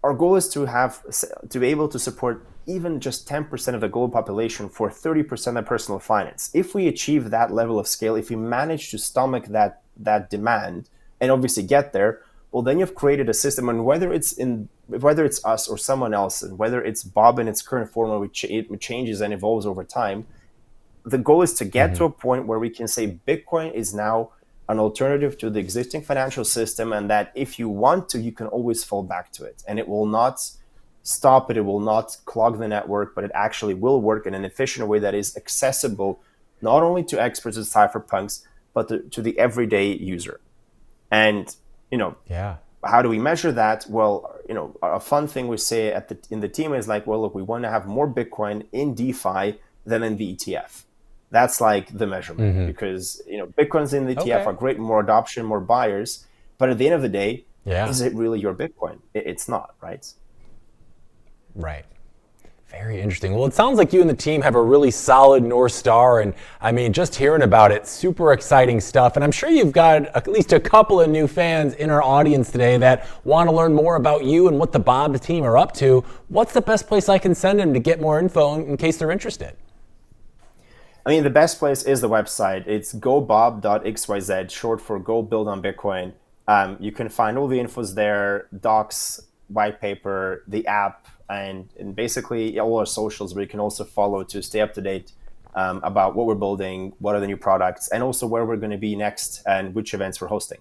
F: our goal is to be able to support even just 10% of the global population for 30% of personal finance. If we achieve that level of scale, if we manage to stomach that demand and obviously get there, well, then you've created a system, and whether it's us or someone else, and whether it's Bob in its current form, which it changes and evolves over time, the goal is to get to a point where we can say Bitcoin is now an alternative to the existing financial system, and that if you want to, you can always fall back to it. And it will not stop it, it will not clog the network, but it actually will work in an efficient way that is accessible not only to experts and cypherpunks, but to the everyday user. And, how do we measure that? Well, a fun thing we say in the team is well, look, we want to have more Bitcoin in DeFi than in the ETF. That's the measurement because, Bitcoins in the ETF are great, more adoption, more buyers. But at the end of the day, is it really your Bitcoin? It's not, right?
A: Right. Very interesting. Well, it sounds like you and the team have a really solid North Star. And I mean, just hearing about it, super exciting stuff. And I'm sure you've got at least a couple of new fans in our audience today that want to learn more about you and what the Bob team are up to. What's the best place I can send them to get more info in case they're interested?
F: I mean, the best place is the website. It's gobob.xyz, short for Go Build on Bitcoin. You can find all the infos there, docs, white paper, the app, and basically all our socials where you can also follow to stay up to date about what we're building, what are the new products, and also where we're going to be next and which events we're hosting.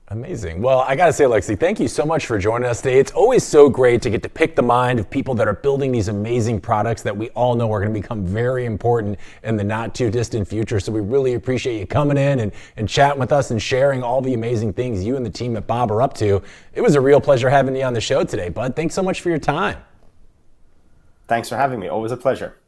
A: Amazing. Well, I got to say, Alexei, thank you so much for joining us today. It's always so great to get to pick the mind of people that are building these amazing products that we all know are going to become very important in the not too distant future. So we really appreciate you coming in and chatting with us and sharing all the amazing things you and the team at Bob are up to. It was a real pleasure having you on the show today, bud. Thanks so much for your time.
F: Thanks for having me. Always a pleasure.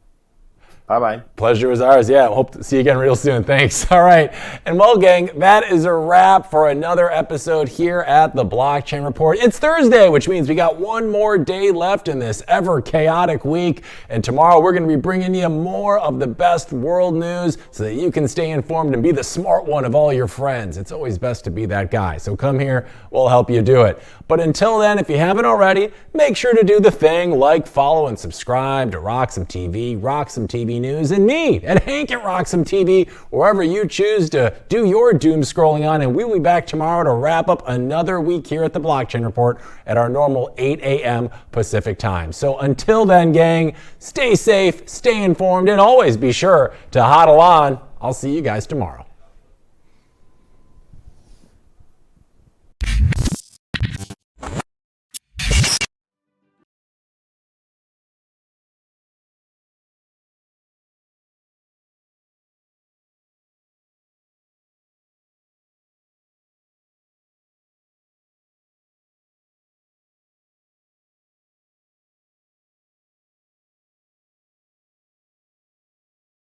F: Bye-bye.
A: Pleasure is ours. Yeah, hope to see you again real soon. Thanks. All right. And well, gang, that is a wrap for another episode here at the Blockchain Report. It's Thursday, which means we got one more day left in this ever chaotic week. And tomorrow we're going to be bringing you more of the best world news so that you can stay informed and be the smart one of all your friends. It's always best to be that guy. So come here, we'll help you do it. But until then, if you haven't already, make sure to do the thing like follow and subscribe to RoxomTV, RoxomTV News, and me and Hank at RoxomTV, wherever you choose to do your doom scrolling on. And we'll be back tomorrow to wrap up another week here at the Blockchain Report at our normal 8 a.m. Pacific time. So until then, gang, stay safe, stay informed, and always be sure to hodl on. I'll see you guys tomorrow.